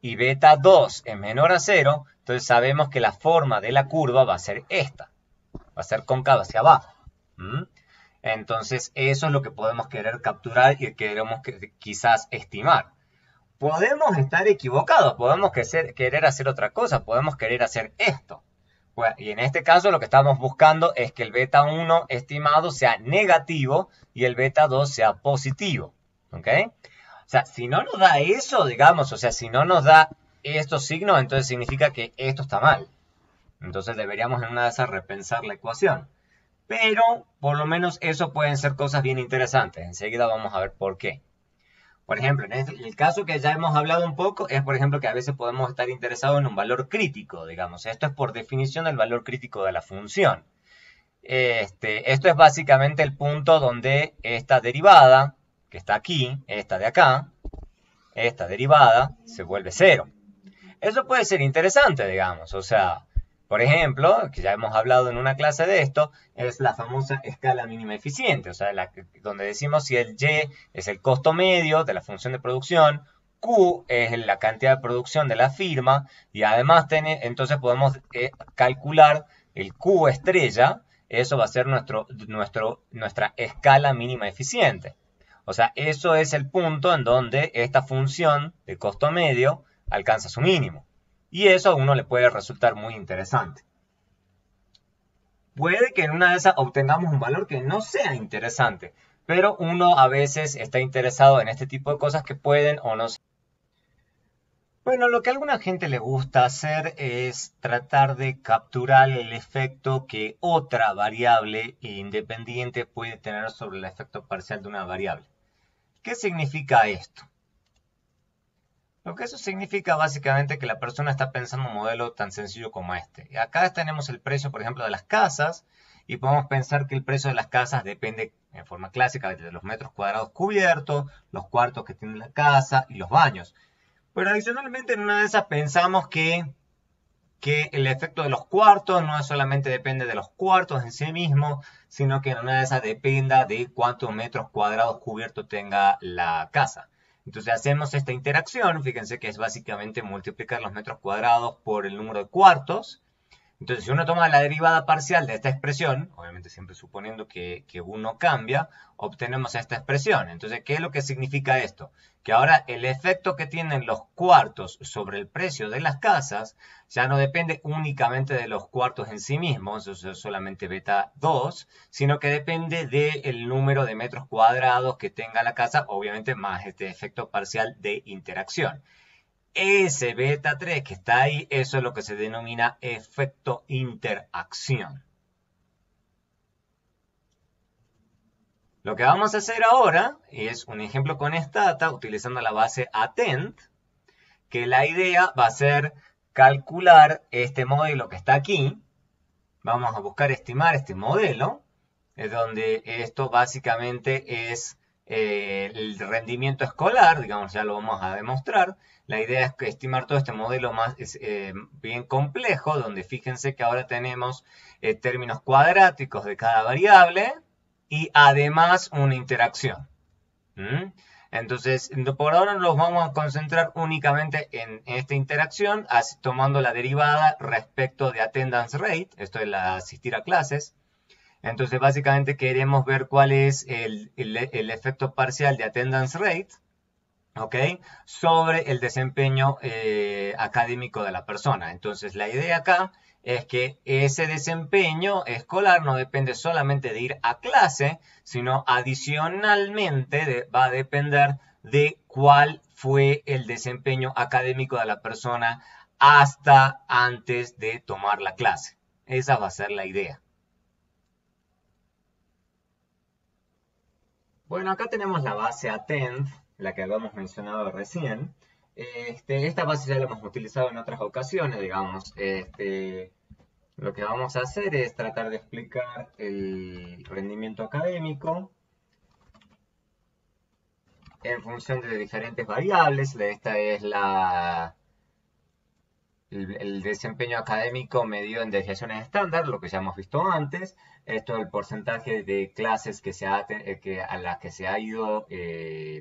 y beta 2 es menor a 0, entonces sabemos que la forma de la curva va a ser esta. Va a ser cóncava hacia abajo. ¿Mm? Entonces eso es lo que podemos querer capturar y queremos quizás estimar. Podemos estar equivocados, podemos querer hacer otra cosa, podemos querer hacer esto. Bueno, y en este caso lo que estamos buscando es que el beta 1 estimado sea negativo y el beta 2 sea positivo. ¿Ok? O sea, si no nos da eso, digamos, o sea, si no nos da estos signos, entonces significa que esto está mal. Entonces deberíamos en una de esas repensar la ecuación. Pero por lo menos eso pueden ser cosas bien interesantes. Enseguida vamos a ver por qué. Por ejemplo, en el caso que ya hemos hablado un poco, es por ejemplo que a veces podemos estar interesados en un valor crítico, digamos. Esto es por definición el valor crítico de la función. Esto es básicamente el punto donde esta derivada, que está aquí, esta de acá, esta derivada, se vuelve cero. Eso puede ser interesante, digamos. O sea, por ejemplo, que ya hemos hablado en una clase de esto, es la famosa escala mínima eficiente. O sea, donde decimos si el Y es el costo medio de la función de producción, Q es la cantidad de producción de la firma, y además entonces podemos calcular el Q estrella. Eso va a ser nuestra escala mínima eficiente. O sea, eso es el punto en donde esta función de costo medio alcanza su mínimo. Y eso a uno le puede resultar muy interesante. Puede que en una de esas obtengamos un valor que no sea interesante, pero uno a veces está interesado en este tipo de cosas que pueden o no ser. Bueno, lo que a alguna gente le gusta hacer es tratar de capturar el efecto que otra variable independiente puede tener sobre el efecto parcial de una variable. ¿Qué significa esto? Lo que eso significa básicamente que la persona está pensando un modelo tan sencillo como este. Y acá tenemos el precio, por ejemplo, de las casas, y podemos pensar que el precio de las casas depende en forma clásica de los metros cuadrados cubiertos, los cuartos que tiene la casa y los baños. Pero adicionalmente en una de esas pensamos que el efecto de los cuartos no solamente depende de los cuartos en sí mismos, sino que en una de esas dependa de cuántos metros cuadrados cubiertos tenga la casa. Entonces hacemos esta interacción, fíjense que es básicamente multiplicar los metros cuadrados por el número de cuartos. Entonces si uno toma la derivada parcial de esta expresión, obviamente siempre suponiendo que uno cambia, obtenemos esta expresión. Entonces, ¿qué es lo que significa esto? Que ahora el efecto que tienen los cuartos sobre el precio de las casas ya no depende únicamente de los cuartos en sí mismos, eso es solamente beta 2, sino que depende del número de metros cuadrados que tenga la casa, obviamente más este efecto parcial de interacción. Ese beta 3 que está ahí, eso es lo que se denomina efecto interacción. Lo que vamos a hacer ahora es un ejemplo con Stata utilizando la base ATTENT, que la idea va a ser calcular este modelo que está aquí. Vamos a buscar estimar este modelo, donde esto básicamente es el rendimiento escolar, digamos, ya lo vamos a demostrar. La idea es estimar todo este modelo bien complejo, donde fíjense que ahora tenemos términos cuadráticos de cada variable y además una interacción. Entonces, por ahora nos vamos a concentrar únicamente en esta interacción, tomando la derivada respecto de attendance rate, esto es la asistir a clases. Entonces, básicamente queremos ver cuál es el efecto parcial de attendance rate, ¿ok?, sobre el desempeño académico de la persona. Entonces, la idea acá es que ese desempeño escolar no depende solamente de ir a clase, sino adicionalmente va a depender de cuál fue el desempeño académico de la persona hasta antes de tomar la clase. Esa va a ser la idea. Bueno, acá tenemos la base ATTENT, la que habíamos mencionado recién. Esta base ya la hemos utilizado en otras ocasiones, digamos. lo que vamos a hacer es tratar de explicar el rendimiento académico en función de diferentes variables. Esta es el desempeño académico medido en desviaciones estándar, lo que ya hemos visto antes. Esto es el porcentaje de clases a las que se ha ido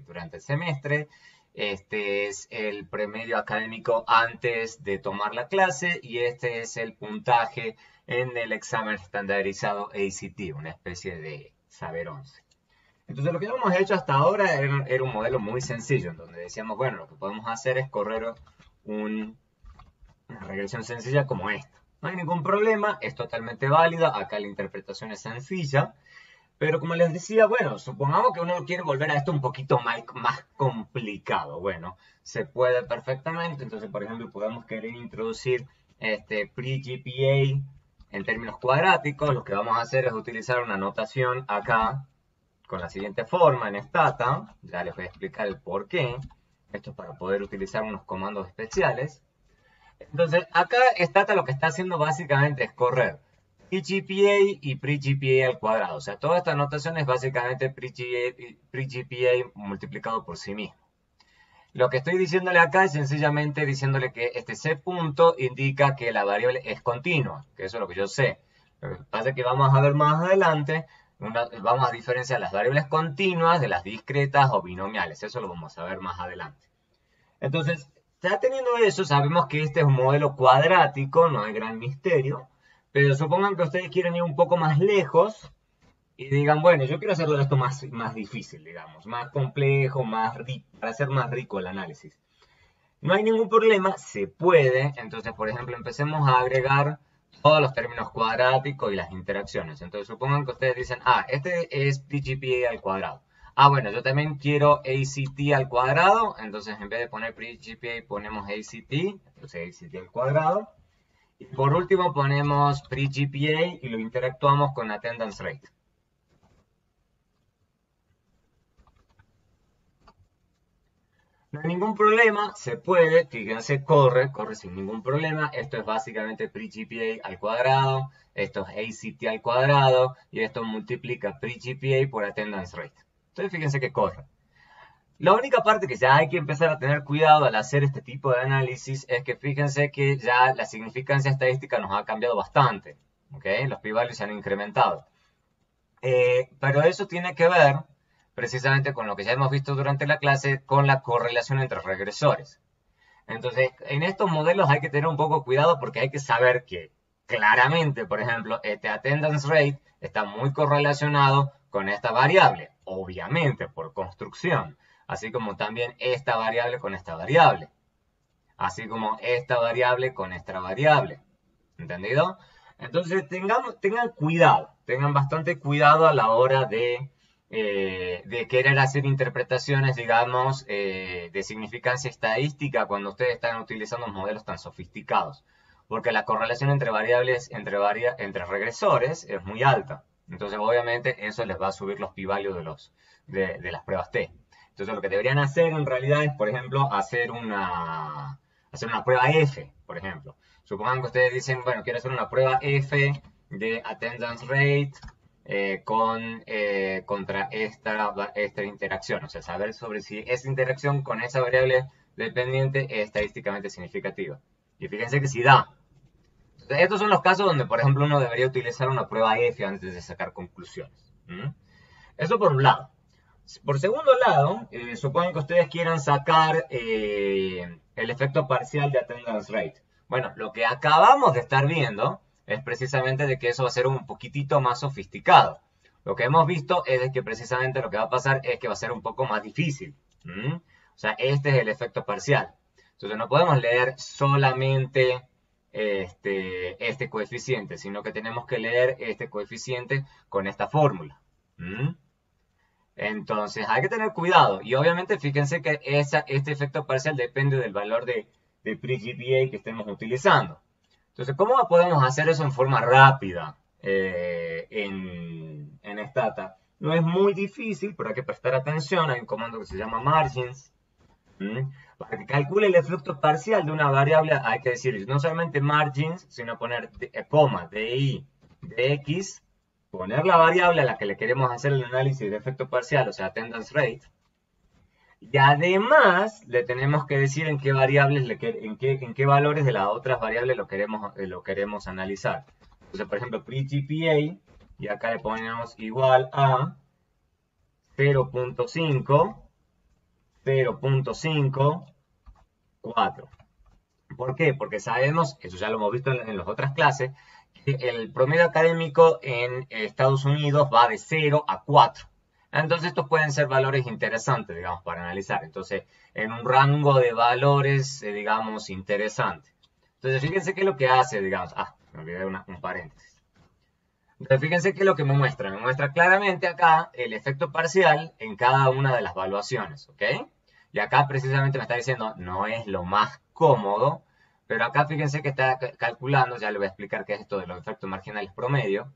durante el semestre. Este es el promedio académico antes de tomar la clase y este es el puntaje en el examen estandarizado ACT, una especie de saber 11. Entonces lo que hemos hecho hasta ahora era un modelo muy sencillo, en donde decíamos, bueno, lo que podemos hacer es correr una regresión sencilla como esta. No hay ningún problema, es totalmente válida, acá la interpretación es sencilla, pero como les decía, bueno, supongamos que uno quiere volver a esto un poquito más complicado. Bueno, se puede perfectamente, entonces por ejemplo podemos querer introducir pre-GPA en términos cuadráticos. Lo que vamos a hacer es utilizar una notación acá, con la siguiente forma en Stata. Ya les voy a explicar el por qué. Esto es para poder utilizar unos comandos especiales. Entonces, acá Stata lo que está haciendo básicamente es correr pre-GPA y pre-GPA al cuadrado. O sea, toda esta notación es básicamente pre-GPA multiplicado por sí mismo. Lo que estoy diciéndole acá es sencillamente diciéndole que este C punto indica que la variable es continua, que eso es lo que yo sé. Lo que pasa es que vamos a ver más adelante, vamos a diferenciar las variables continuas de las discretas o binomiales. Eso lo vamos a ver más adelante. Entonces, ya teniendo eso, sabemos que este es un modelo cuadrático, no hay gran misterio. Pero supongan que ustedes quieren ir un poco más lejos y digan, bueno, yo quiero hacerlo esto más difícil, digamos, más complejo, para hacer más rico el análisis. No hay ningún problema, se puede. Entonces, por ejemplo, empecemos a agregar todos los términos cuadráticos y las interacciones. Entonces, supongan que ustedes dicen, este es pre-GPA al cuadrado. Bueno, yo también quiero ACT al cuadrado. Entonces, en vez de poner pre-GPA, ponemos ACT. Entonces, ACT al cuadrado. Y por último ponemos pre-GPA y lo interactuamos con attendance rate. No hay ningún problema, se puede, fíjense, corre sin ningún problema. Esto es básicamente pre-GPA al cuadrado, esto es ACT al cuadrado y esto multiplica pre-GPA por attendance rate. Entonces fíjense que corre. La única parte que ya hay que empezar a tener cuidado al hacer este tipo de análisis es que fíjense que ya la significancia estadística nos ha cambiado bastante. ¿Okay? Los p-values se han incrementado. Pero eso tiene que ver precisamente con lo que ya hemos visto durante la clase, con la correlación entre regresores. Entonces, en estos modelos hay que tener un poco cuidado porque hay que saber que claramente, por ejemplo, este attendance rate está muy correlacionado con esta variable, obviamente por construcción. Así como también esta variable con esta variable. Así como esta variable con esta variable. ¿Entendido? Entonces tengan cuidado. Tengan bastante cuidado a la hora de querer hacer interpretaciones, digamos, de significancia estadística cuando ustedes están utilizando modelos tan sofisticados. Porque la correlación entre variables, entre regresores, es muy alta. Entonces, obviamente, eso les va a subir los p-values de las pruebas T. Entonces lo que deberían hacer en realidad es, por ejemplo, hacer una prueba F, por ejemplo. Supongan que ustedes dicen, bueno, quiero hacer una prueba F de attendance rate contra esta interacción. O sea, saber sobre si esa interacción con esa variable dependiente es estadísticamente significativa. Y fíjense que sí da. Entonces, estos son los casos donde, por ejemplo, uno debería utilizar una prueba F antes de sacar conclusiones. Eso por un lado. Por segundo lado, supongan que ustedes quieran sacar el efecto parcial de attendance rate. Bueno, lo que acabamos de estar viendo es precisamente de que eso va a ser un poquitito más sofisticado. Lo que hemos visto es de que precisamente lo que va a pasar es que va a ser un poco más difícil. O sea, este es el efecto parcial. Entonces no podemos leer solamente este coeficiente, sino que tenemos que leer este coeficiente con esta fórmula. Entonces hay que tener cuidado y obviamente fíjense que este efecto parcial depende del valor de pre-GPA que estemos utilizando. Entonces, ¿cómo podemos hacer eso en forma rápida en Stata? No es muy difícil, pero hay que prestar atención. Hay un comando que se llama margins. Para que calcule el efecto parcial de una variable hay que decir no solamente margins, sino poner coma, DI, DX, poner la variable a la que le queremos hacer el análisis de efecto parcial, o sea, attendance rate. Y además le tenemos que decir en qué variables, en qué valores de las otras variables lo queremos analizar. Entonces, por ejemplo, pre-GPA, y acá le ponemos igual a 0.5, 0.5, 4. ¿Por qué? Porque sabemos, eso ya lo hemos visto en las otras clases, que el promedio académico en Estados Unidos va de 0 a 4. Entonces estos pueden ser valores interesantes, digamos, para analizar. Entonces, en un rango de valores, digamos, interesante. Entonces, fíjense qué es lo que hace, digamos. Me olvidé un paréntesis. Entonces, fíjense qué es lo que me muestra. Me muestra claramente acá el efecto parcial en cada una de las evaluaciones, ¿ok? Y acá precisamente me está diciendo, no es lo más cómodo, pero acá fíjense que está calculando, ya le voy a explicar qué es esto de los efectos marginales promedio.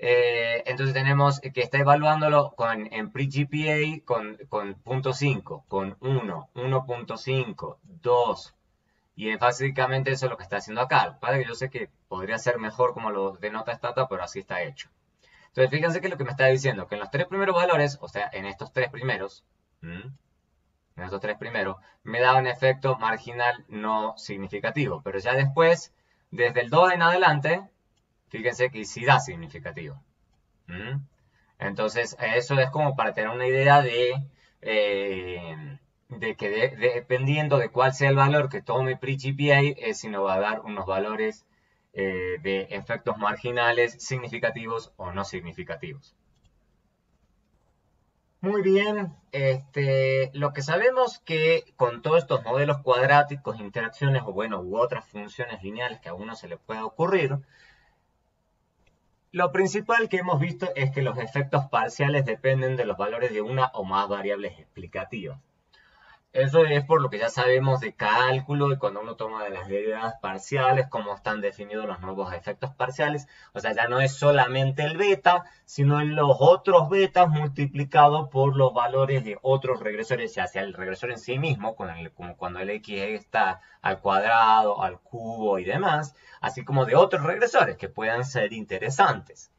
Entonces tenemos que está evaluándolo en pre-GPA con 0.5, con 1, 1.5, 2. Y básicamente eso es lo que está haciendo acá. Padre, yo sé que podría ser mejor como lo denota esta data, pero así está hecho. Entonces fíjense que lo que me está diciendo, que en los tres primeros valores, o sea, en estos tres primeros, me da un efecto marginal no significativo. Pero ya después, desde el 2 en adelante, fíjense que sí da significativo. Entonces, eso es como para tener una idea de que dependiendo de cuál sea el valor que tome pre-GPA, si nos va a dar unos valores de efectos marginales significativos o no significativos. Muy bien, lo que sabemos que con todos estos modelos cuadráticos, interacciones o bueno, u otras funciones lineales que a uno se le pueda ocurrir, lo principal que hemos visto es que los efectos parciales dependen de los valores de una o más variables explicativas. Eso es por lo que ya sabemos de cálculo y cuando uno toma de las derivadas parciales, cómo están definidos los nuevos efectos parciales. O sea, ya no es solamente el beta, sino en los otros betas multiplicados por los valores de otros regresores, ya sea el regresor en sí mismo, como cuando el x está al cuadrado, al cubo y demás, así como de otros regresores que puedan ser interesantes.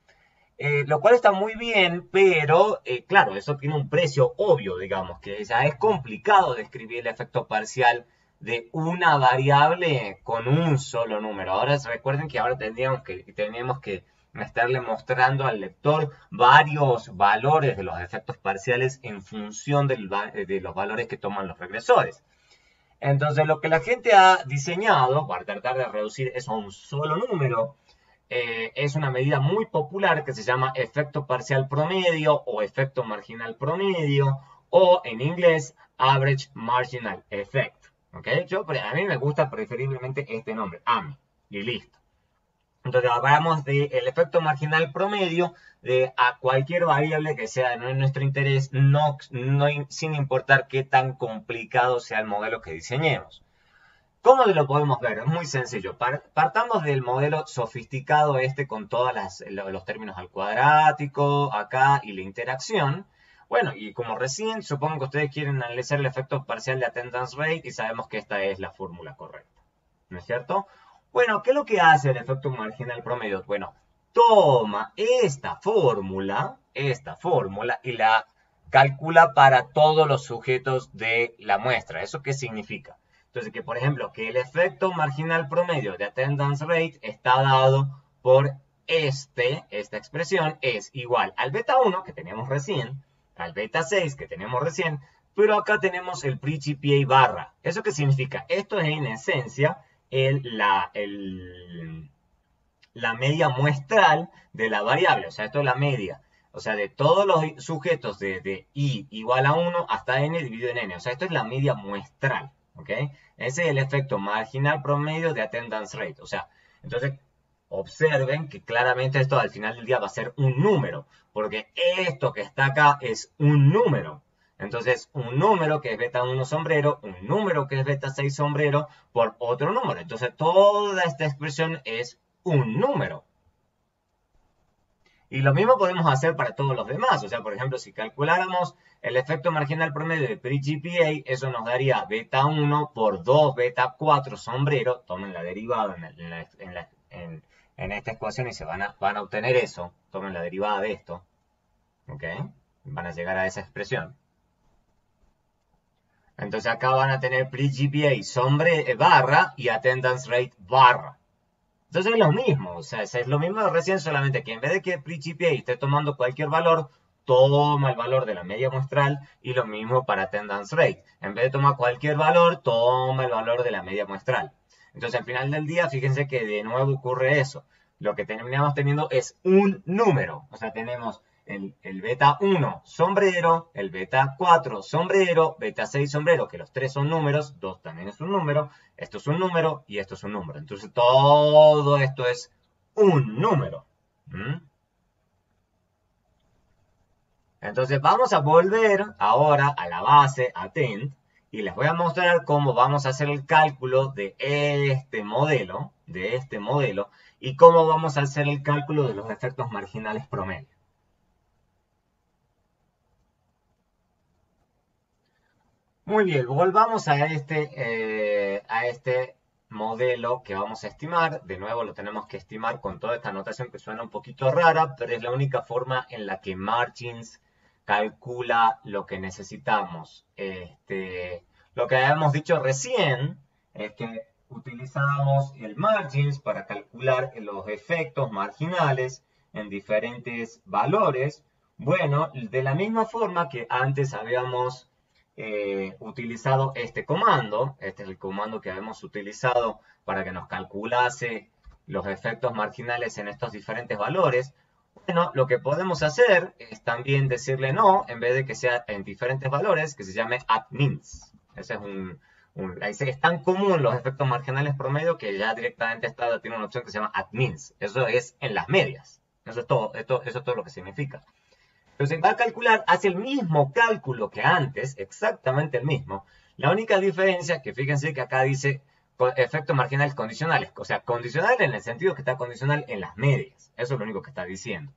Lo cual está muy bien, pero claro, eso tiene un precio obvio, digamos, que ya es complicado describir el efecto parcial de una variable con un solo número. Ahora recuerden que ahora tenemos que estarle mostrando al lector varios valores de los efectos parciales en función de los valores que toman los regresores. Entonces, lo que la gente ha diseñado para tratar de reducir eso a un solo número, es una medida muy popular que se llama efecto parcial promedio o efecto marginal promedio o en inglés average marginal effect. ¿Okay? A mí me gusta preferiblemente este nombre, AMI, y listo. Entonces hablamos del efecto marginal promedio a cualquier variable que sea de nuestro interés, sin importar qué tan complicado sea el modelo que diseñemos. ¿Cómo lo podemos ver? Es muy sencillo. Partamos del modelo sofisticado con todos los términos al cuadrático, acá, y la interacción. Bueno, y como recién, supongo que ustedes quieren analizar el efecto parcial de attendance rate y sabemos que esta es la fórmula correcta. ¿No es cierto? Bueno, ¿qué es lo que hace el efecto marginal promedio? Bueno, toma esta fórmula y la calcula para todos los sujetos de la muestra. ¿Eso qué significa? Entonces, que por ejemplo, que el efecto marginal promedio de attendance rate está dado por esta expresión es igual al beta 1 que teníamos recién, al beta 6 que teníamos recién, pero acá tenemos el pre-GPA barra. ¿Eso qué significa? Esto es en esencia la media muestral de la variable, o sea, esto es la media. O sea, de todos los sujetos de i igual a 1 hasta n dividido en n. O sea, esto es la media muestral. ¿Okay? Ese es el efecto marginal promedio de attendance rate. O sea, entonces observen que claramente esto al final del día va a ser un número, porque esto que está acá es un número. Entonces, un número que es beta 1 sombrero, un número que es beta 6 sombrero, por otro número. Entonces, toda esta expresión es un número. Y lo mismo podemos hacer para todos los demás. O sea, por ejemplo, si calculáramos el efecto marginal promedio de pre-GPA, eso nos daría beta 1 por 2 beta 4 sombrero. Tomen la derivada en esta ecuación y se van a obtener eso. Tomen la derivada de esto. ¿Ok? Van a llegar a esa expresión. Entonces acá van a tener pre-GPA barra y attendance rate barra. Entonces es lo mismo, o sea, es lo mismo de recién, solamente que en vez de que pre-GPA esté tomando cualquier valor, toma el valor de la media muestral, y lo mismo para attendance rate. En vez de tomar cualquier valor, toma el valor de la media muestral. Entonces al final del día, fíjense que de nuevo ocurre eso. Lo que terminamos teniendo es un número. O sea, tenemos el beta 1 sombrero, el beta 4 sombrero, beta 6 sombrero, que los tres son números, 2 también es un número, esto es un número y esto es un número. Entonces todo esto es un número. Entonces vamos a volver ahora a la base ATTENT y les voy a mostrar cómo vamos a hacer el cálculo de este modelo, y cómo vamos a hacer el cálculo de los efectos marginales promedio. Muy bien, volvamos a este modelo que vamos a estimar. De nuevo lo tenemos que estimar con toda esta notación que suena un poquito rara, pero es la única forma en la que Margins calcula lo que necesitamos. Lo que habíamos dicho recién es que utilizábamos el Margins para calcular los efectos marginales en diferentes valores. Bueno, de la misma forma que antes habíamos utilizado este comando. Este es el comando que habíamos utilizado para que nos calculase los efectos marginales en estos diferentes valores. Bueno, lo que podemos hacer es también decirle no, en vez de que sea en diferentes valores, que se llame @mins. Ese es tan común los efectos marginales promedio que ya directamente tiene una opción que se llama @mins. Eso es en las medias. Eso es todo, eso es todo lo que significa. Entonces va a calcular, hace el mismo cálculo que antes, exactamente el mismo. La única diferencia es que fíjense que acá dice efectos marginales condicionales. O sea, condicional en el sentido que está condicional en las medias. Eso es lo único que está diciendo.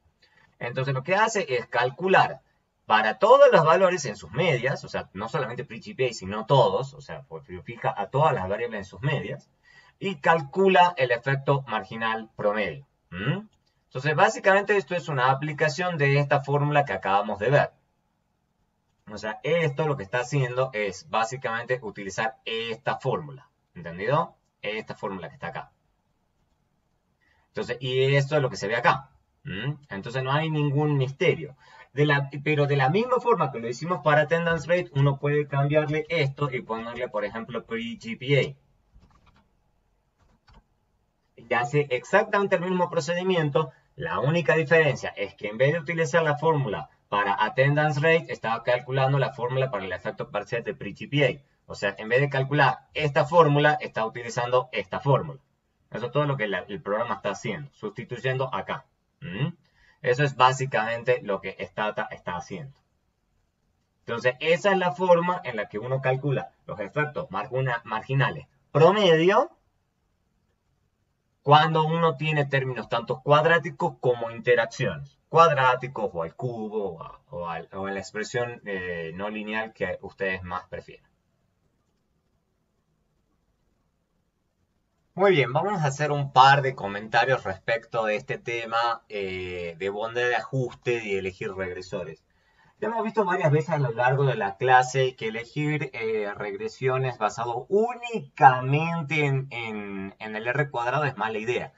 Entonces lo que hace es calcular para todos los valores en sus medias, o sea, no solamente pre-GPA, sino todos, o sea, fija a todas las variables en sus medias, y calcula el efecto marginal promedio. Entonces, básicamente esto es una aplicación de esta fórmula que acabamos de ver. O sea, esto lo que está haciendo es básicamente utilizar esta fórmula. ¿Entendido? Esta fórmula que está acá. Entonces, y esto es lo que se ve acá. Entonces no hay ningún misterio. Pero de la misma forma que lo hicimos para attendance rate, uno puede cambiarle esto y ponerle, por ejemplo, pre-GPA. Y hace exactamente el mismo procedimiento. La única diferencia es que en vez de utilizar la fórmula para attendance rate, estaba calculando la fórmula para el efecto parcial de pre-GPA. O sea, en vez de calcular esta fórmula, está utilizando esta fórmula. Eso es todo lo que el programa está haciendo, sustituyendo acá. Eso es básicamente lo que Stata está haciendo. Entonces, esa es la forma en la que uno calcula los efectos marginales promedio cuando uno tiene términos tanto cuadráticos como interacciones. Cuadráticos o al cubo o a la expresión no lineal que ustedes más prefieran. Muy bien, vamos a hacer un par de comentarios respecto de este tema de bondad de ajuste y elegir regresores. Ya hemos visto varias veces a lo largo de la clase que elegir regresiones basado únicamente en el R cuadrado es mala idea.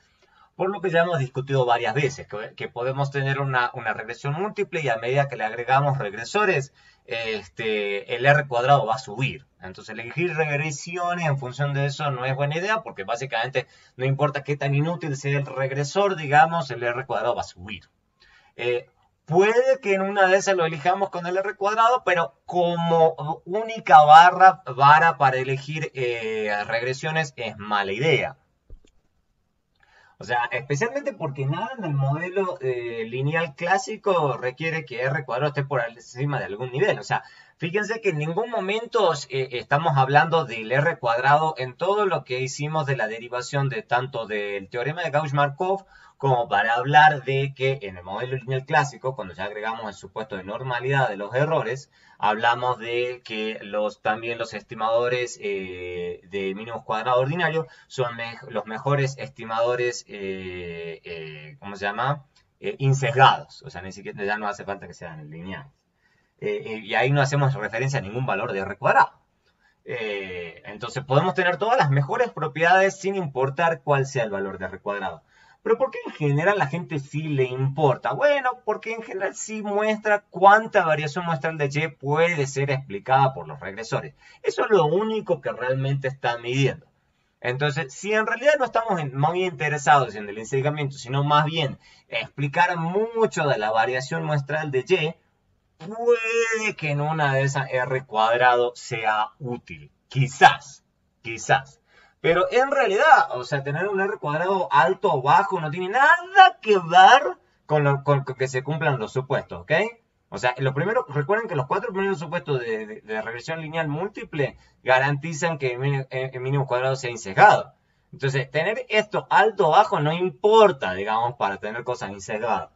Por lo que ya hemos discutido varias veces, que podemos tener una regresión múltiple y a medida que le agregamos regresores, el R cuadrado va a subir. Entonces elegir regresiones en función de eso no es buena idea porque básicamente no importa qué tan inútil sea el regresor, digamos, el R cuadrado va a subir. Puede que en una de esas lo elijamos con el R cuadrado, pero como única vara para elegir regresiones es mala idea. O sea, especialmente porque nada en el modelo lineal clásico requiere que R cuadrado esté por encima de algún nivel. O sea, Fíjense que en ningún momento estamos hablando del R cuadrado en todo lo que hicimos de la derivación de tanto del teorema de Gauss-Markov como para hablar de que en el modelo lineal clásico, cuando ya agregamos el supuesto de normalidad de los errores, hablamos de que también los estimadores de mínimos cuadrados ordinarios son los mejores estimadores, ¿cómo se llama? Insesgados. O sea, ni siquiera ya no hace falta que sean lineales. Y ahí no hacemos referencia a ningún valor de R cuadrado. Entonces podemos tener todas las mejores propiedades sin importar cuál sea el valor de R cuadrado. Pero ¿por qué en general a la gente sí le importa? Bueno, porque en general sí muestra cuánta variación muestral de Y puede ser explicada por los regresores. Eso es lo único que realmente está midiendo. Entonces, si en realidad no estamos muy interesados en el ensegamiento, sino más bien explicar mucho de la variación muestral de Y, puede que en una de esas R cuadrado sea útil. Quizás. Pero en realidad, o sea, tener un R cuadrado alto o bajo no tiene nada que ver con que se cumplan los supuestos, ¿ok? O sea, recuerden que los 4 primeros supuestos de regresión lineal múltiple garantizan que el mínimo cuadrado sea insesgado. Entonces, tener esto alto o bajo no importa, digamos, para tener cosas insesgadas.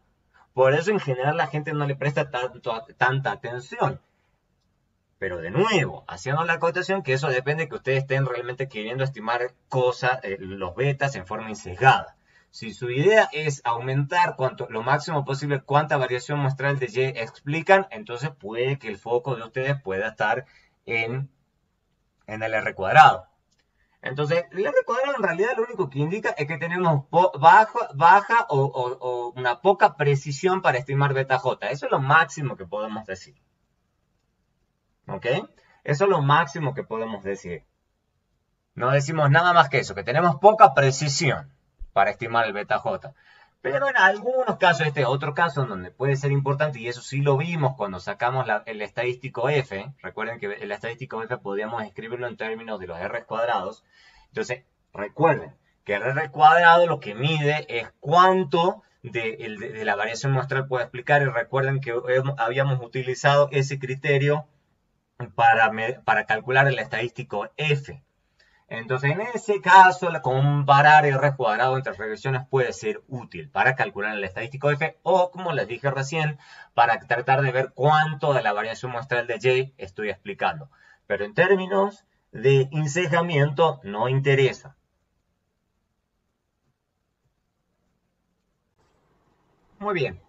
Por eso en general la gente no le presta tanta atención. Pero de nuevo, haciendo la acotación que eso depende de que ustedes estén realmente queriendo estimar cosas, los betas en forma insesgada. Si su idea es aumentar lo máximo posible cuánta variación muestral de Y explican, entonces puede que el foco de ustedes pueda estar en el R cuadrado. Entonces, el R cuadrado en realidad lo único que indica es que tenemos baja o una poca precisión para estimar beta J. Eso es lo máximo que podemos decir. ¿Ok? Eso es lo máximo que podemos decir. No decimos nada más que eso, que tenemos poca precisión para estimar el beta J. Pero en algunos casos, este es otro caso donde puede ser importante, y eso sí lo vimos cuando sacamos el estadístico F. Recuerden que el estadístico F podíamos escribirlo en términos de los R cuadrados. Entonces, recuerden que el R cuadrado lo que mide es cuánto de la variación muestral puede explicar. Y recuerden que habíamos utilizado ese criterio para calcular el estadístico F. Entonces, en ese caso, comparar R cuadrado entre regresiones puede ser útil para calcular el estadístico F o, como les dije recién, para tratar de ver cuánto de la variación muestral de Y estoy explicando. Pero en términos de ensejamiento no interesa. Muy bien.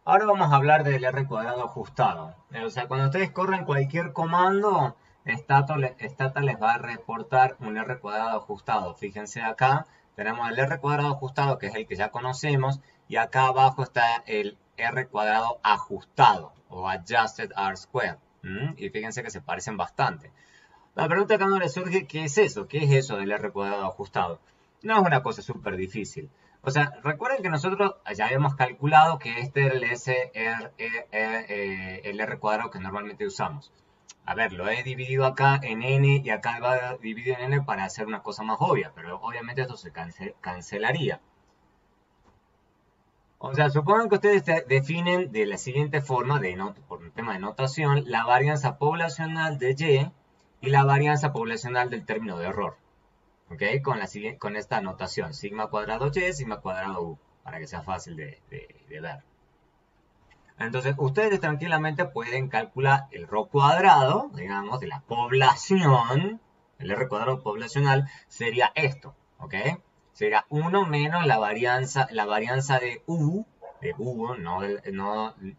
Ahora vamos a hablar del R cuadrado ajustado. O sea, cuando ustedes corren cualquier comando, Stata les va a reportar un R cuadrado ajustado. Fíjense acá, tenemos el R cuadrado ajustado, que es el que ya conocemos, y acá abajo está el R cuadrado ajustado, o adjusted R squared. Y fíjense que se parecen bastante. La pregunta que a uno le surge, ¿qué es eso? ¿Qué es eso del R cuadrado ajustado? No es una cosa súper difícil. O sea, recuerden que nosotros ya habíamos calculado que este era el R cuadrado que normalmente usamos. A ver, lo he dividido acá en n y acá va dividido en n para hacer una cosa más obvia, pero obviamente esto se cancelaría. O sea, supongan que ustedes definen de la siguiente forma, por un tema de notación, la varianza poblacional de Y y la varianza poblacional del término de error. ¿Ok? Con esta notación, sigma cuadrado Y, sigma cuadrado U, para que sea fácil de ver. Entonces, ustedes tranquilamente pueden calcular el ρ cuadrado, digamos, de la población, el R cuadrado poblacional, sería esto, ¿ok? Sería 1 menos la varianza de U, no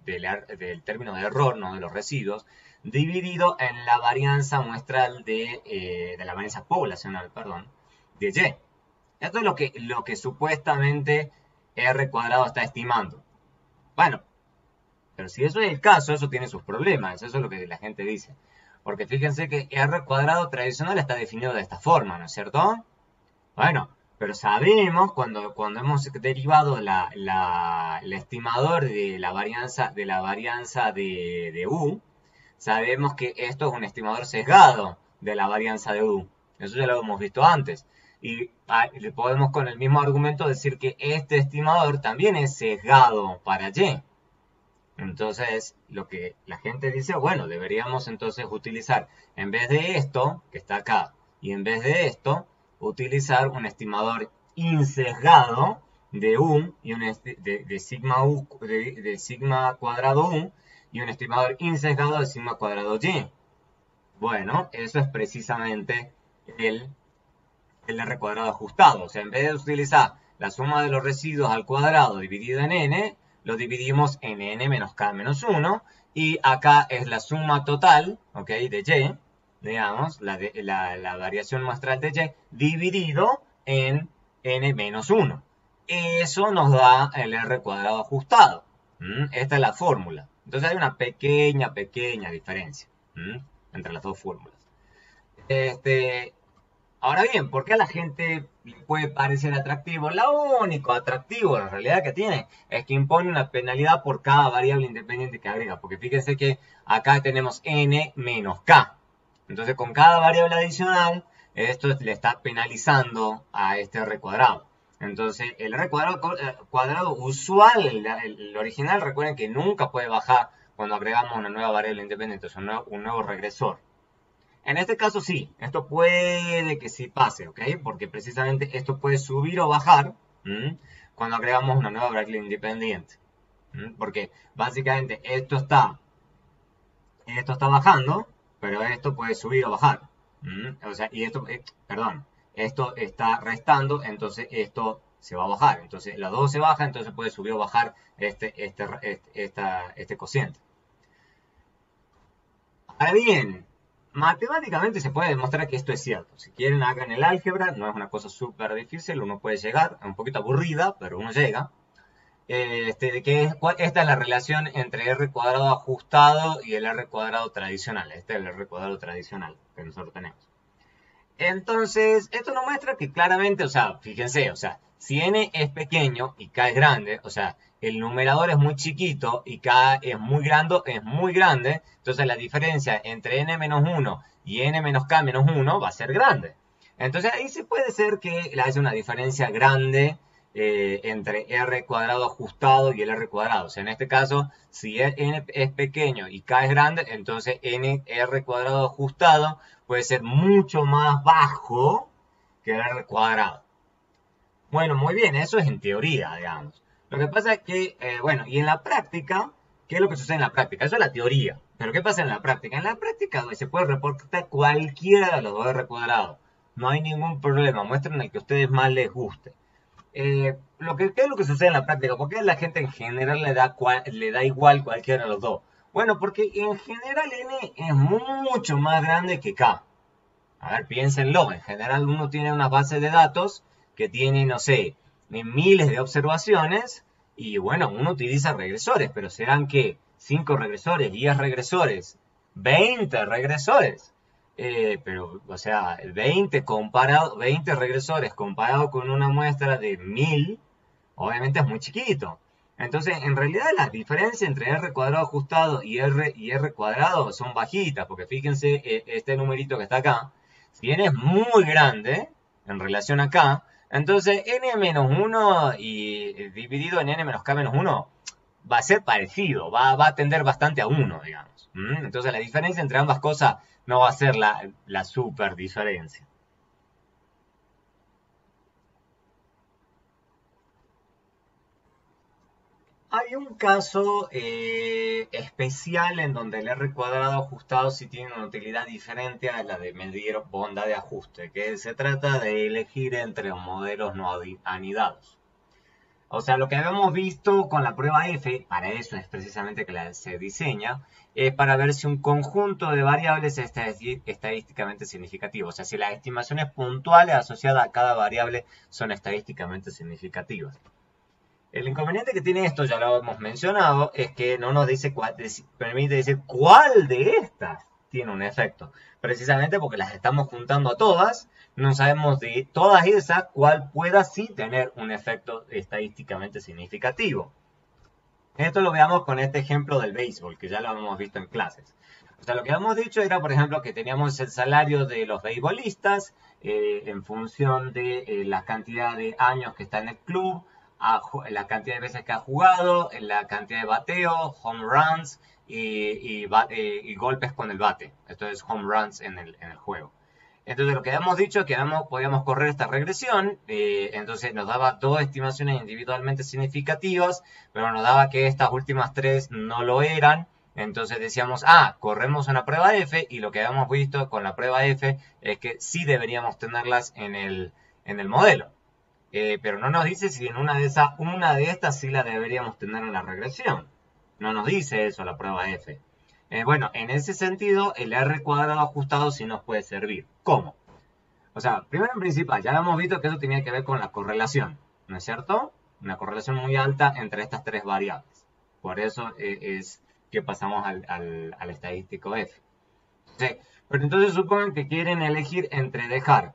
del término de error, no de los residuos, dividido en la varianza muestral de la varianza poblacional, perdón, de Y. Esto es lo que supuestamente R cuadrado está estimando. Bueno, pero si eso es el caso, eso tiene sus problemas. Eso es lo que la gente dice. Porque fíjense que R cuadrado tradicional está definido de esta forma, ¿no es cierto? Bueno, pero sabemos cuando hemos derivado el estimador de la varianza de U, sabemos que esto es un estimador sesgado de la varianza de U. Eso ya lo hemos visto antes. Y podemos con el mismo argumento decir que este estimador también es sesgado para Y. Entonces, lo que la gente dice, bueno, deberíamos entonces utilizar, en vez de esto, que está acá, y en vez de esto, utilizar un estimador insesgado de U y de sigma U, de sigma cuadrado U, y un estimador insesgado de sigma cuadrado Y. Bueno, eso es precisamente el R cuadrado ajustado. O sea, en vez de utilizar la suma de los residuos al cuadrado dividido en n, lo dividimos en n menos k menos 1. Y acá es la suma total, ¿ok? De y, digamos, la variación muestral de y, dividido en n menos 1. Eso nos da el R cuadrado ajustado. Esta es la fórmula. Entonces hay una pequeña diferencia entre las dos fórmulas. Ahora bien, ¿por qué a la gente le puede parecer atractivo? Lo único atractivo en realidad que tiene es que impone una penalidad por cada variable independiente que agrega. Porque fíjense que acá tenemos n menos k. Entonces con cada variable adicional, esto le está penalizando a este R cuadrado. Entonces el R cuadrado usual, el original, recuerden que nunca puede bajar cuando agregamos una nueva variable independiente, o sea, un nuevo regresor. En este caso sí, esto puede que sí pase, ¿ok? Porque precisamente esto puede subir o bajar cuando agregamos una nueva variable independiente. Porque básicamente esto está bajando, pero esto puede subir o bajar. O sea, y esto, perdón, esto está restando, entonces esto se va a bajar. Entonces las dos se bajan, entonces puede subir o bajar este cociente. Ahora bien, matemáticamente se puede demostrar que esto es cierto. Si quieren, hagan el álgebra, no es una cosa súper difícil, uno puede llegar, es un poquito aburrida, pero uno llega. Esta es la relación entre R cuadrado ajustado y el R cuadrado tradicional. Este es el R cuadrado tradicional que nosotros tenemos. Entonces, esto nos muestra que claramente, o sea, fíjense, o sea, si n es pequeño y k es grande, o sea, el numerador es muy chiquito y k es muy grande, entonces la diferencia entre n menos 1 y n menos k menos 1 va a ser grande. Entonces ahí sí puede ser que haya una diferencia grande entre r cuadrado ajustado y el r cuadrado. O sea, en este caso, si n es pequeño y k es grande, entonces r cuadrado ajustado puede ser mucho más bajo que el r cuadrado. Bueno, muy bien, eso es en teoría, digamos. Lo que pasa es que, bueno, y en la práctica, ¿qué es lo que sucede en la práctica? Eso es la teoría. Pero ¿qué pasa en la práctica? En la práctica se puede reportar cualquiera de los dos r cuadrados. No hay ningún problema, muestren el que a ustedes más les guste. ¿Qué es lo que sucede en la práctica? ¿Por qué a la gente en general le da igual cualquiera de los dos? Bueno, porque en general n es mucho más grande que k. A ver, piénsenlo. En general uno tiene una base de datos que tiene, no sé, miles de observaciones y bueno, uno utiliza regresores, pero serán que 5 regresores, 10 regresores, 20 regresores. Pero, o sea, 20 regresores comparado con una muestra de 1000, obviamente es muy chiquito. Entonces, en realidad la diferencia entre R cuadrado ajustado y R cuadrado son bajitas, porque fíjense, este numerito que está acá, si n es muy grande en relación a k, entonces n menos 1 y dividido en n menos k menos 1 va a ser parecido, va a tender bastante a 1, digamos. Entonces la diferencia entre ambas cosas no va a ser la super diferencia. Hay un caso especial en donde el R cuadrado ajustado sí tiene una utilidad diferente a la de medir bondad de ajuste, que se trata de elegir entre modelos no anidados. O sea, lo que habíamos visto con la prueba F, para eso es precisamente que se diseña, es para ver si un conjunto de variables es estadísticamente significativo. O sea, si las estimaciones puntuales asociadas a cada variable son estadísticamente significativas. El inconveniente que tiene esto, ya lo hemos mencionado, es que no nos permite decir cuál de estas tiene un efecto. Precisamente porque las estamos juntando a todas, no sabemos de todas esas cuál pueda sí tener un efecto estadísticamente significativo. Esto lo veamos con este ejemplo del béisbol, que ya lo hemos visto en clases. O sea, lo que habíamos dicho era, por ejemplo, que teníamos el salario de los beisbolistas en función de la cantidad de años que está en el club, la cantidad de veces que ha jugado, la cantidad de bateo, home runs y golpes con el bate. Esto es home runs en el juego. Entonces lo que habíamos dicho es que podíamos correr esta regresión, entonces nos daba dos estimaciones individualmente significativas, pero nos daba que estas últimas tres no lo eran. Entonces decíamos, corremos una prueba F, y lo que habíamos visto con la prueba F es que sí deberíamos tenerlas en el modelo. Pero no nos dice si en una de estas sí la deberíamos tener en la regresión. No nos dice eso la prueba F. Bueno, en ese sentido, el R cuadrado ajustado sí nos puede servir. ¿Cómo? O sea, primero en principal, ya hemos visto que eso tenía que ver con la correlación, ¿no es cierto? Una correlación muy alta entre estas tres variables. Por eso es que pasamos al estadístico F. Sí, pero entonces supongan que quieren elegir entre dejar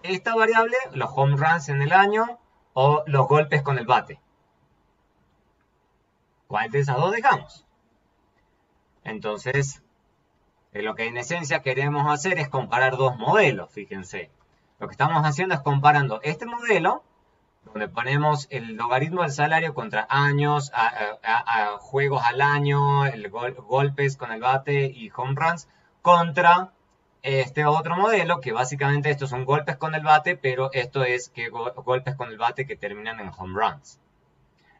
esta variable, los home runs en el año, o los golpes con el bate. ¿Cuál de esas dos dejamos? Entonces, lo que en esencia queremos hacer es comparar dos modelos, fíjense. Lo que estamos haciendo es comparando este modelo, donde ponemos el logaritmo del salario contra años, juegos al año, golpes con el bate y home runs, contra este otro modelo, que básicamente estos son golpes con el bate, pero esto es golpes con el bate que terminan en home runs.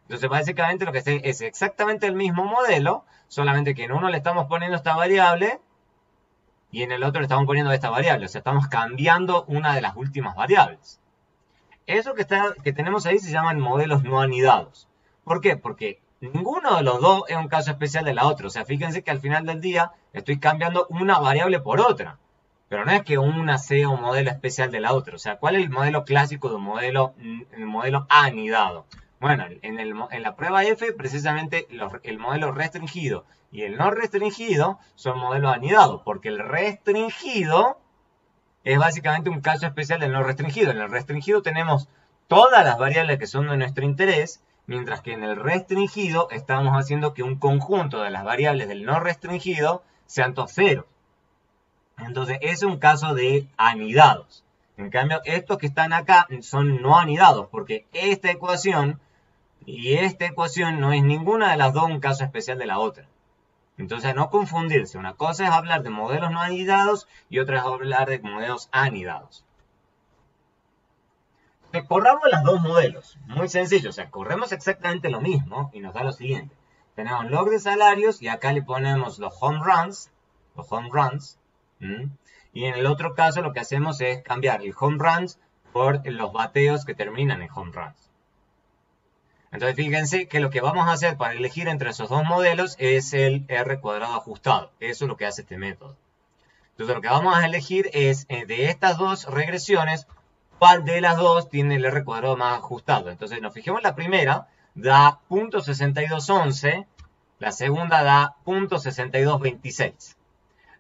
Entonces básicamente lo que es exactamente el mismo modelo, solamente que en uno le estamos poniendo esta variable y en el otro le estamos poniendo esta variable. O sea, estamos cambiando una de las últimas variables. Eso que tenemos ahí se llaman modelos no anidados. ¿Por qué? Porque ninguno de los dos es un caso especial de la otra. O sea, fíjense que al final del día estoy cambiando una variable por otra. Pero no es que una sea un modelo especial de la otra. O sea, ¿cuál es el modelo clásico de un modelo anidado? Bueno, en la prueba F, precisamente el modelo restringido y el no restringido son modelos anidados, porque el restringido es básicamente un caso especial del no restringido. En el restringido tenemos todas las variables que son de nuestro interés, mientras que en el restringido estamos haciendo que un conjunto de las variables del no restringido sean todos ceros. Entonces, es un caso de anidados. En cambio, estos que están acá son no anidados, porque esta ecuación y esta ecuación no es ninguna de las dos un caso especial de la otra. Entonces, no confundirse. Una cosa es hablar de modelos no anidados y otra es hablar de modelos anidados. Corramos los dos modelos. Muy sencillo. O sea, corremos exactamente lo mismo y nos da lo siguiente. Tenemos log de salarios y acá le ponemos los home runs. Y en el otro caso lo que hacemos es cambiar el home runs por los bateos que terminan en home runs. Entonces fíjense que lo que vamos a hacer para elegir entre esos dos modelos es el R cuadrado ajustado. Eso es lo que hace este método. Entonces lo que vamos a elegir es de estas dos regresiones, cuál de las dos tiene el R cuadrado más ajustado. Entonces nos fijemos en la primera, da 0.6211, la segunda da 0.6226.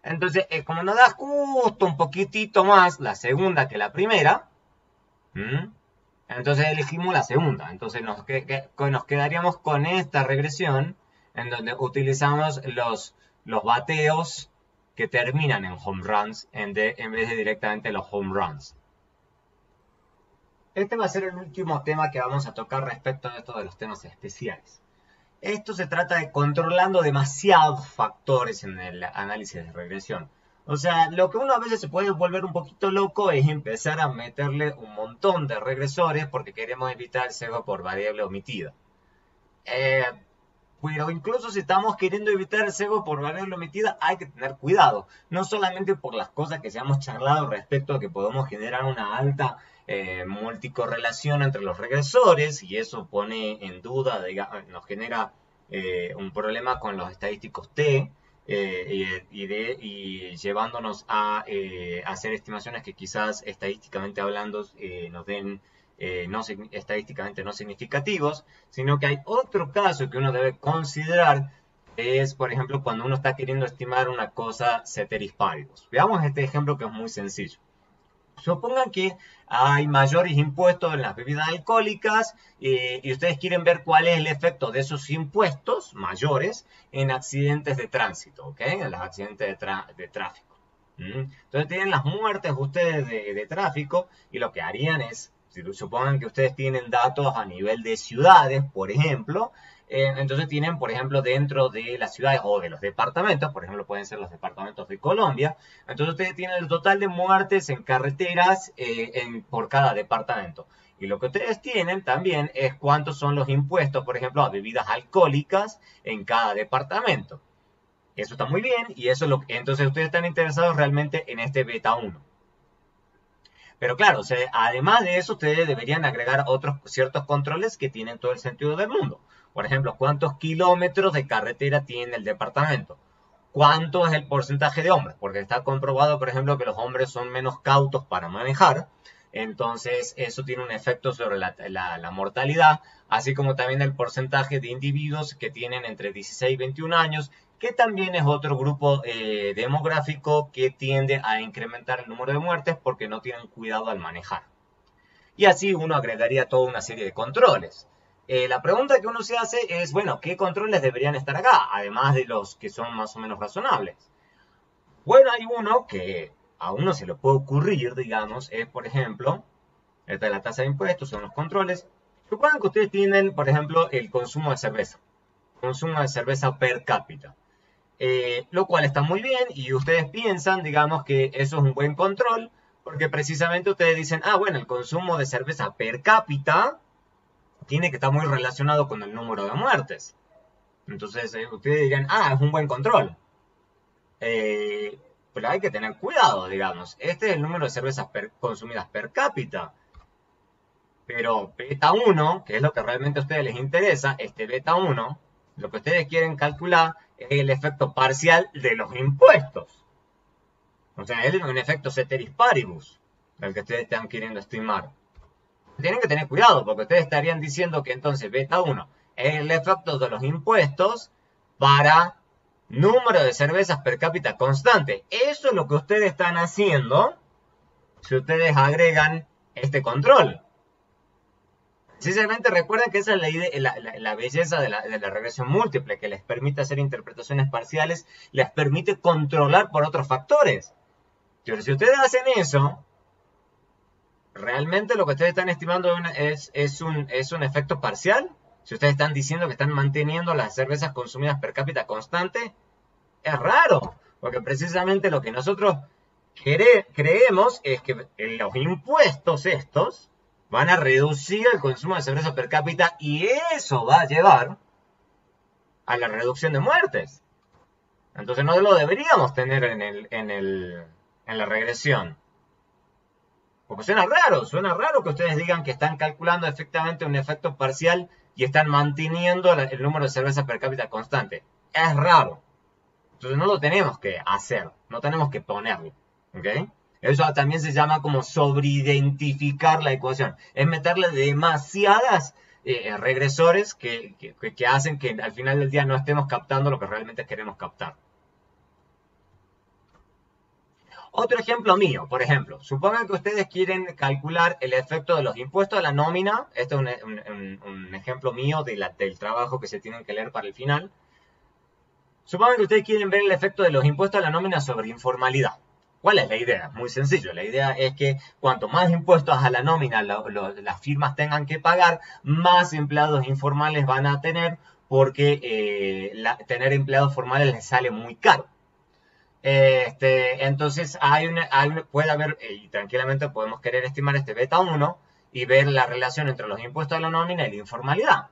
Entonces, como nos da justo un poquitito más la segunda que la primera, entonces elegimos la segunda. Entonces nos quedaríamos con esta regresión en donde utilizamos los bateos que terminan en home runs en vez de directamente los home runs. Este va a ser el último tema que vamos a tocar respecto a esto de los temas especiales. Esto se trata de controlando demasiados factores en el análisis de regresión. O sea, lo que uno a veces se puede volver un poquito loco es empezar a meterle un montón de regresores porque queremos evitar el sesgo por variable omitida. Pero incluso si estamos queriendo evitar el sesgo por variable omitida, hay que tener cuidado. No solamente por las cosas que se hemos charlado respecto a que podemos generar una alta multicorrelación entre los regresores, y eso pone en duda, nos genera un problema con los estadísticos T, y llevándonos a hacer estimaciones que quizás estadísticamente hablando nos den estadísticamente no significativos, sino que hay otro caso que uno debe considerar, que es, por ejemplo, cuando uno está queriendo estimar una cosa ceteris paribus. Veamos este ejemplo que es muy sencillo. Supongan que hay mayores impuestos en las bebidas alcohólicas y ustedes quieren ver cuál es el efecto de esos impuestos mayores en accidentes de tránsito, ¿ok? En los accidentes de tráfico. Entonces tienen las muertes ustedes de tráfico y lo que harían es Si supongan que ustedes tienen datos a nivel de ciudades, por ejemplo, entonces tienen, por ejemplo, dentro de las ciudades o de los departamentos, por ejemplo, pueden ser los departamentos de Colombia, entonces ustedes tienen el total de muertes en carreteras por cada departamento. Y lo que ustedes tienen también es cuántos son los impuestos, por ejemplo, a bebidas alcohólicas en cada departamento. Eso está muy bien y eso es entonces ustedes están interesados realmente en este beta 1. Pero claro, además de eso, ustedes deberían agregar otros ciertos controles que tienen todo el sentido del mundo. Por ejemplo, ¿cuántos kilómetros de carretera tiene el departamento? ¿Cuánto es el porcentaje de hombres? Porque está comprobado, por ejemplo, que los hombres son menos cautos para manejar. Entonces, eso tiene un efecto sobre la mortalidad, así como también el porcentaje de individuos que tienen entre 16 y 21 años, que también es otro grupo demográfico que tiende a incrementar el número de muertes porque no tienen cuidado al manejar. Y así uno agregaría toda una serie de controles. La pregunta que uno se hace es, bueno, ¿qué controles deberían estar acá? Además de los que son más o menos razonables. Bueno, hay uno que a uno se le puede ocurrir, digamos, es, por ejemplo, esta es la tasa de impuestos, son los controles. Supongan que ustedes tienen, por ejemplo, el consumo de cerveza. Consumo de cerveza per cápita. Lo cual está muy bien y ustedes piensan, digamos, que eso es un buen control, porque precisamente ustedes dicen, ah, bueno, el consumo de cerveza per cápita tiene que estar muy relacionado con el número de muertes. Entonces, ustedes dirían, ah, es un buen control. Pero hay que tener cuidado, digamos. Este es el número de cervezas consumidas per cápita. Pero beta 1, que es lo que realmente a ustedes les interesa, este beta 1, lo que ustedes quieren calcular es el efecto parcial de los impuestos. O sea, es un efecto ceteris paribus, el que ustedes están queriendo estimar. Tienen que tener cuidado, porque ustedes estarían diciendo que entonces beta 1 es el efecto de los impuestos para número de cervezas per cápita constante. Eso es lo que ustedes están haciendo si ustedes agregan este control. Precisamente recuerden que esa es la belleza de la regresión múltiple, que les permite hacer interpretaciones parciales, les permite controlar por otros factores. Pero si ustedes hacen eso, realmente lo que ustedes están estimando es un efecto parcial. Si ustedes están diciendo que están manteniendo las cervezas consumidas per cápita constante, es raro, porque precisamente lo que nosotros creemos es que los impuestos estos van a reducir el consumo de cerveza per cápita y eso va a llevar a la reducción de muertes. Entonces no lo deberíamos tener en la regresión. Porque suena raro que ustedes digan que están calculando efectivamente un efecto parcial y están manteniendo el número de cerveza per cápita constante. Es raro. Entonces no lo tenemos que hacer, no tenemos que ponerlo. ¿Ok? Eso también se llama como sobreidentificar la ecuación. Es meterle demasiadas regresores que hacen que al final del día no estemos captando lo que realmente queremos captar. Otro ejemplo mío, por ejemplo, supongan que ustedes quieren calcular el efecto de los impuestos a la nómina. Este es un ejemplo mío del trabajo que se tienen que leer para el final. Supongan que ustedes quieren ver el efecto de los impuestos a la nómina sobre informalidad. ¿Cuál es la idea? Muy sencillo. La idea es que cuanto más impuestos a la nómina las firmas tengan que pagar, más empleados informales van a tener porque tener empleados formales les sale muy caro. Entonces puede haber, y tranquilamente podemos querer estimar este beta 1 y ver la relación entre los impuestos a la nómina y la informalidad.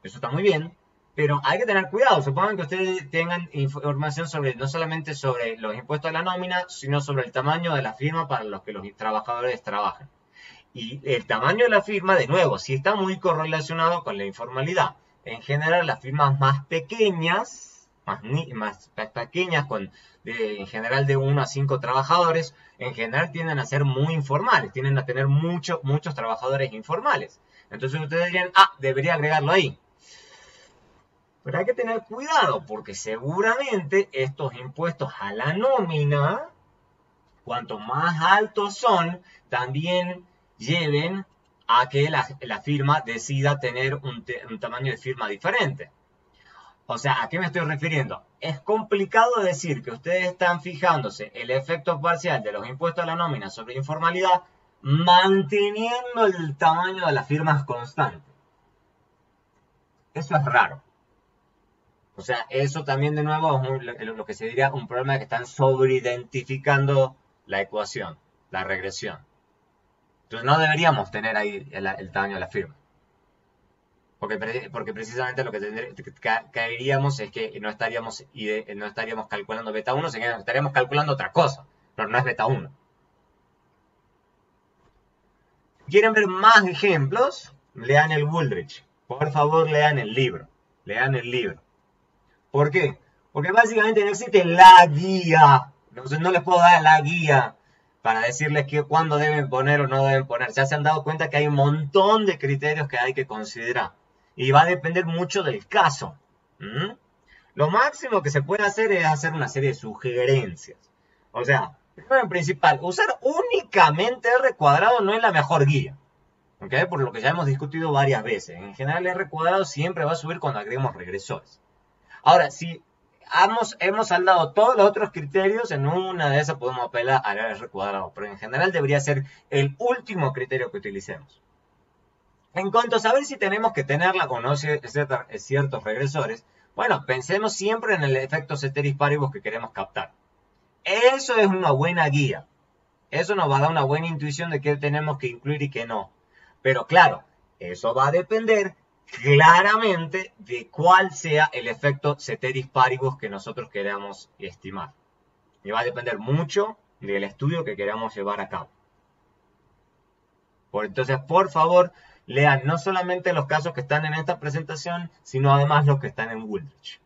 Eso está muy bien. Pero hay que tener cuidado. Supongan que ustedes tengan información no solamente sobre los impuestos a la nómina, sino sobre el tamaño de la firma para los que los trabajadores trabajan. Y el tamaño de la firma, de nuevo, sí está muy correlacionado con la informalidad. En general, las firmas más pequeñas, más pequeñas, en general de 1 a 5 trabajadores, en general tienden a ser muy informales, tienden a tener muchos trabajadores informales. Entonces ustedes dirían, debería agregarlo ahí. Pero hay que tener cuidado porque seguramente estos impuestos a la nómina, cuanto más altos son, también lleven a que la firma decida tener un tamaño de firma diferente. O sea, ¿a qué me estoy refiriendo? Es complicado decir que ustedes están fijándose el efecto parcial de los impuestos a la nómina sobre informalidad manteniendo el tamaño de las firmas constante. Eso es raro. O sea, eso también de nuevo es lo que se diría un problema de que están sobreidentificando la ecuación, la regresión. Entonces no deberíamos tener ahí el tamaño de la firma. Porque precisamente lo que caeríamos es que no estaríamos calculando beta 1, sino que estaríamos calculando otra cosa, pero no es beta 1. ¿Quieren ver más ejemplos? Lean el Wooldridge. Por favor, lean el libro. Lean el libro. ¿Por qué? Porque básicamente no existe la guía. Entonces no les puedo dar la guía para decirles cuándo deben poner o no deben poner. Ya se han dado cuenta que hay un montón de criterios que hay que considerar. Y va a depender mucho del caso. Lo máximo que se puede hacer es hacer una serie de sugerencias. O sea, primero en principal, usar únicamente R cuadrado no es la mejor guía. ¿Okay? Por lo que ya hemos discutido varias veces. En general R cuadrado siempre va a subir cuando agreguemos regresores. Ahora, si hemos saldado todos los otros criterios, en una de esas podemos apelar al R cuadrado. Pero en general debería ser el último criterio que utilicemos. En cuanto a saber si tenemos que tenerla o no ciertos regresores, bueno, pensemos siempre en el efecto ceteris paribus que queremos captar. Eso es una buena guía. Eso nos va a dar una buena intuición de qué tenemos que incluir y qué no. Pero claro, eso va a depender claramente de cuál sea el efecto ceteris paribus que nosotros queramos estimar. Y va a depender mucho del estudio que queramos llevar a cabo. Entonces, por favor, lean no solamente los casos que están en esta presentación, sino además los que están en Wooldridge.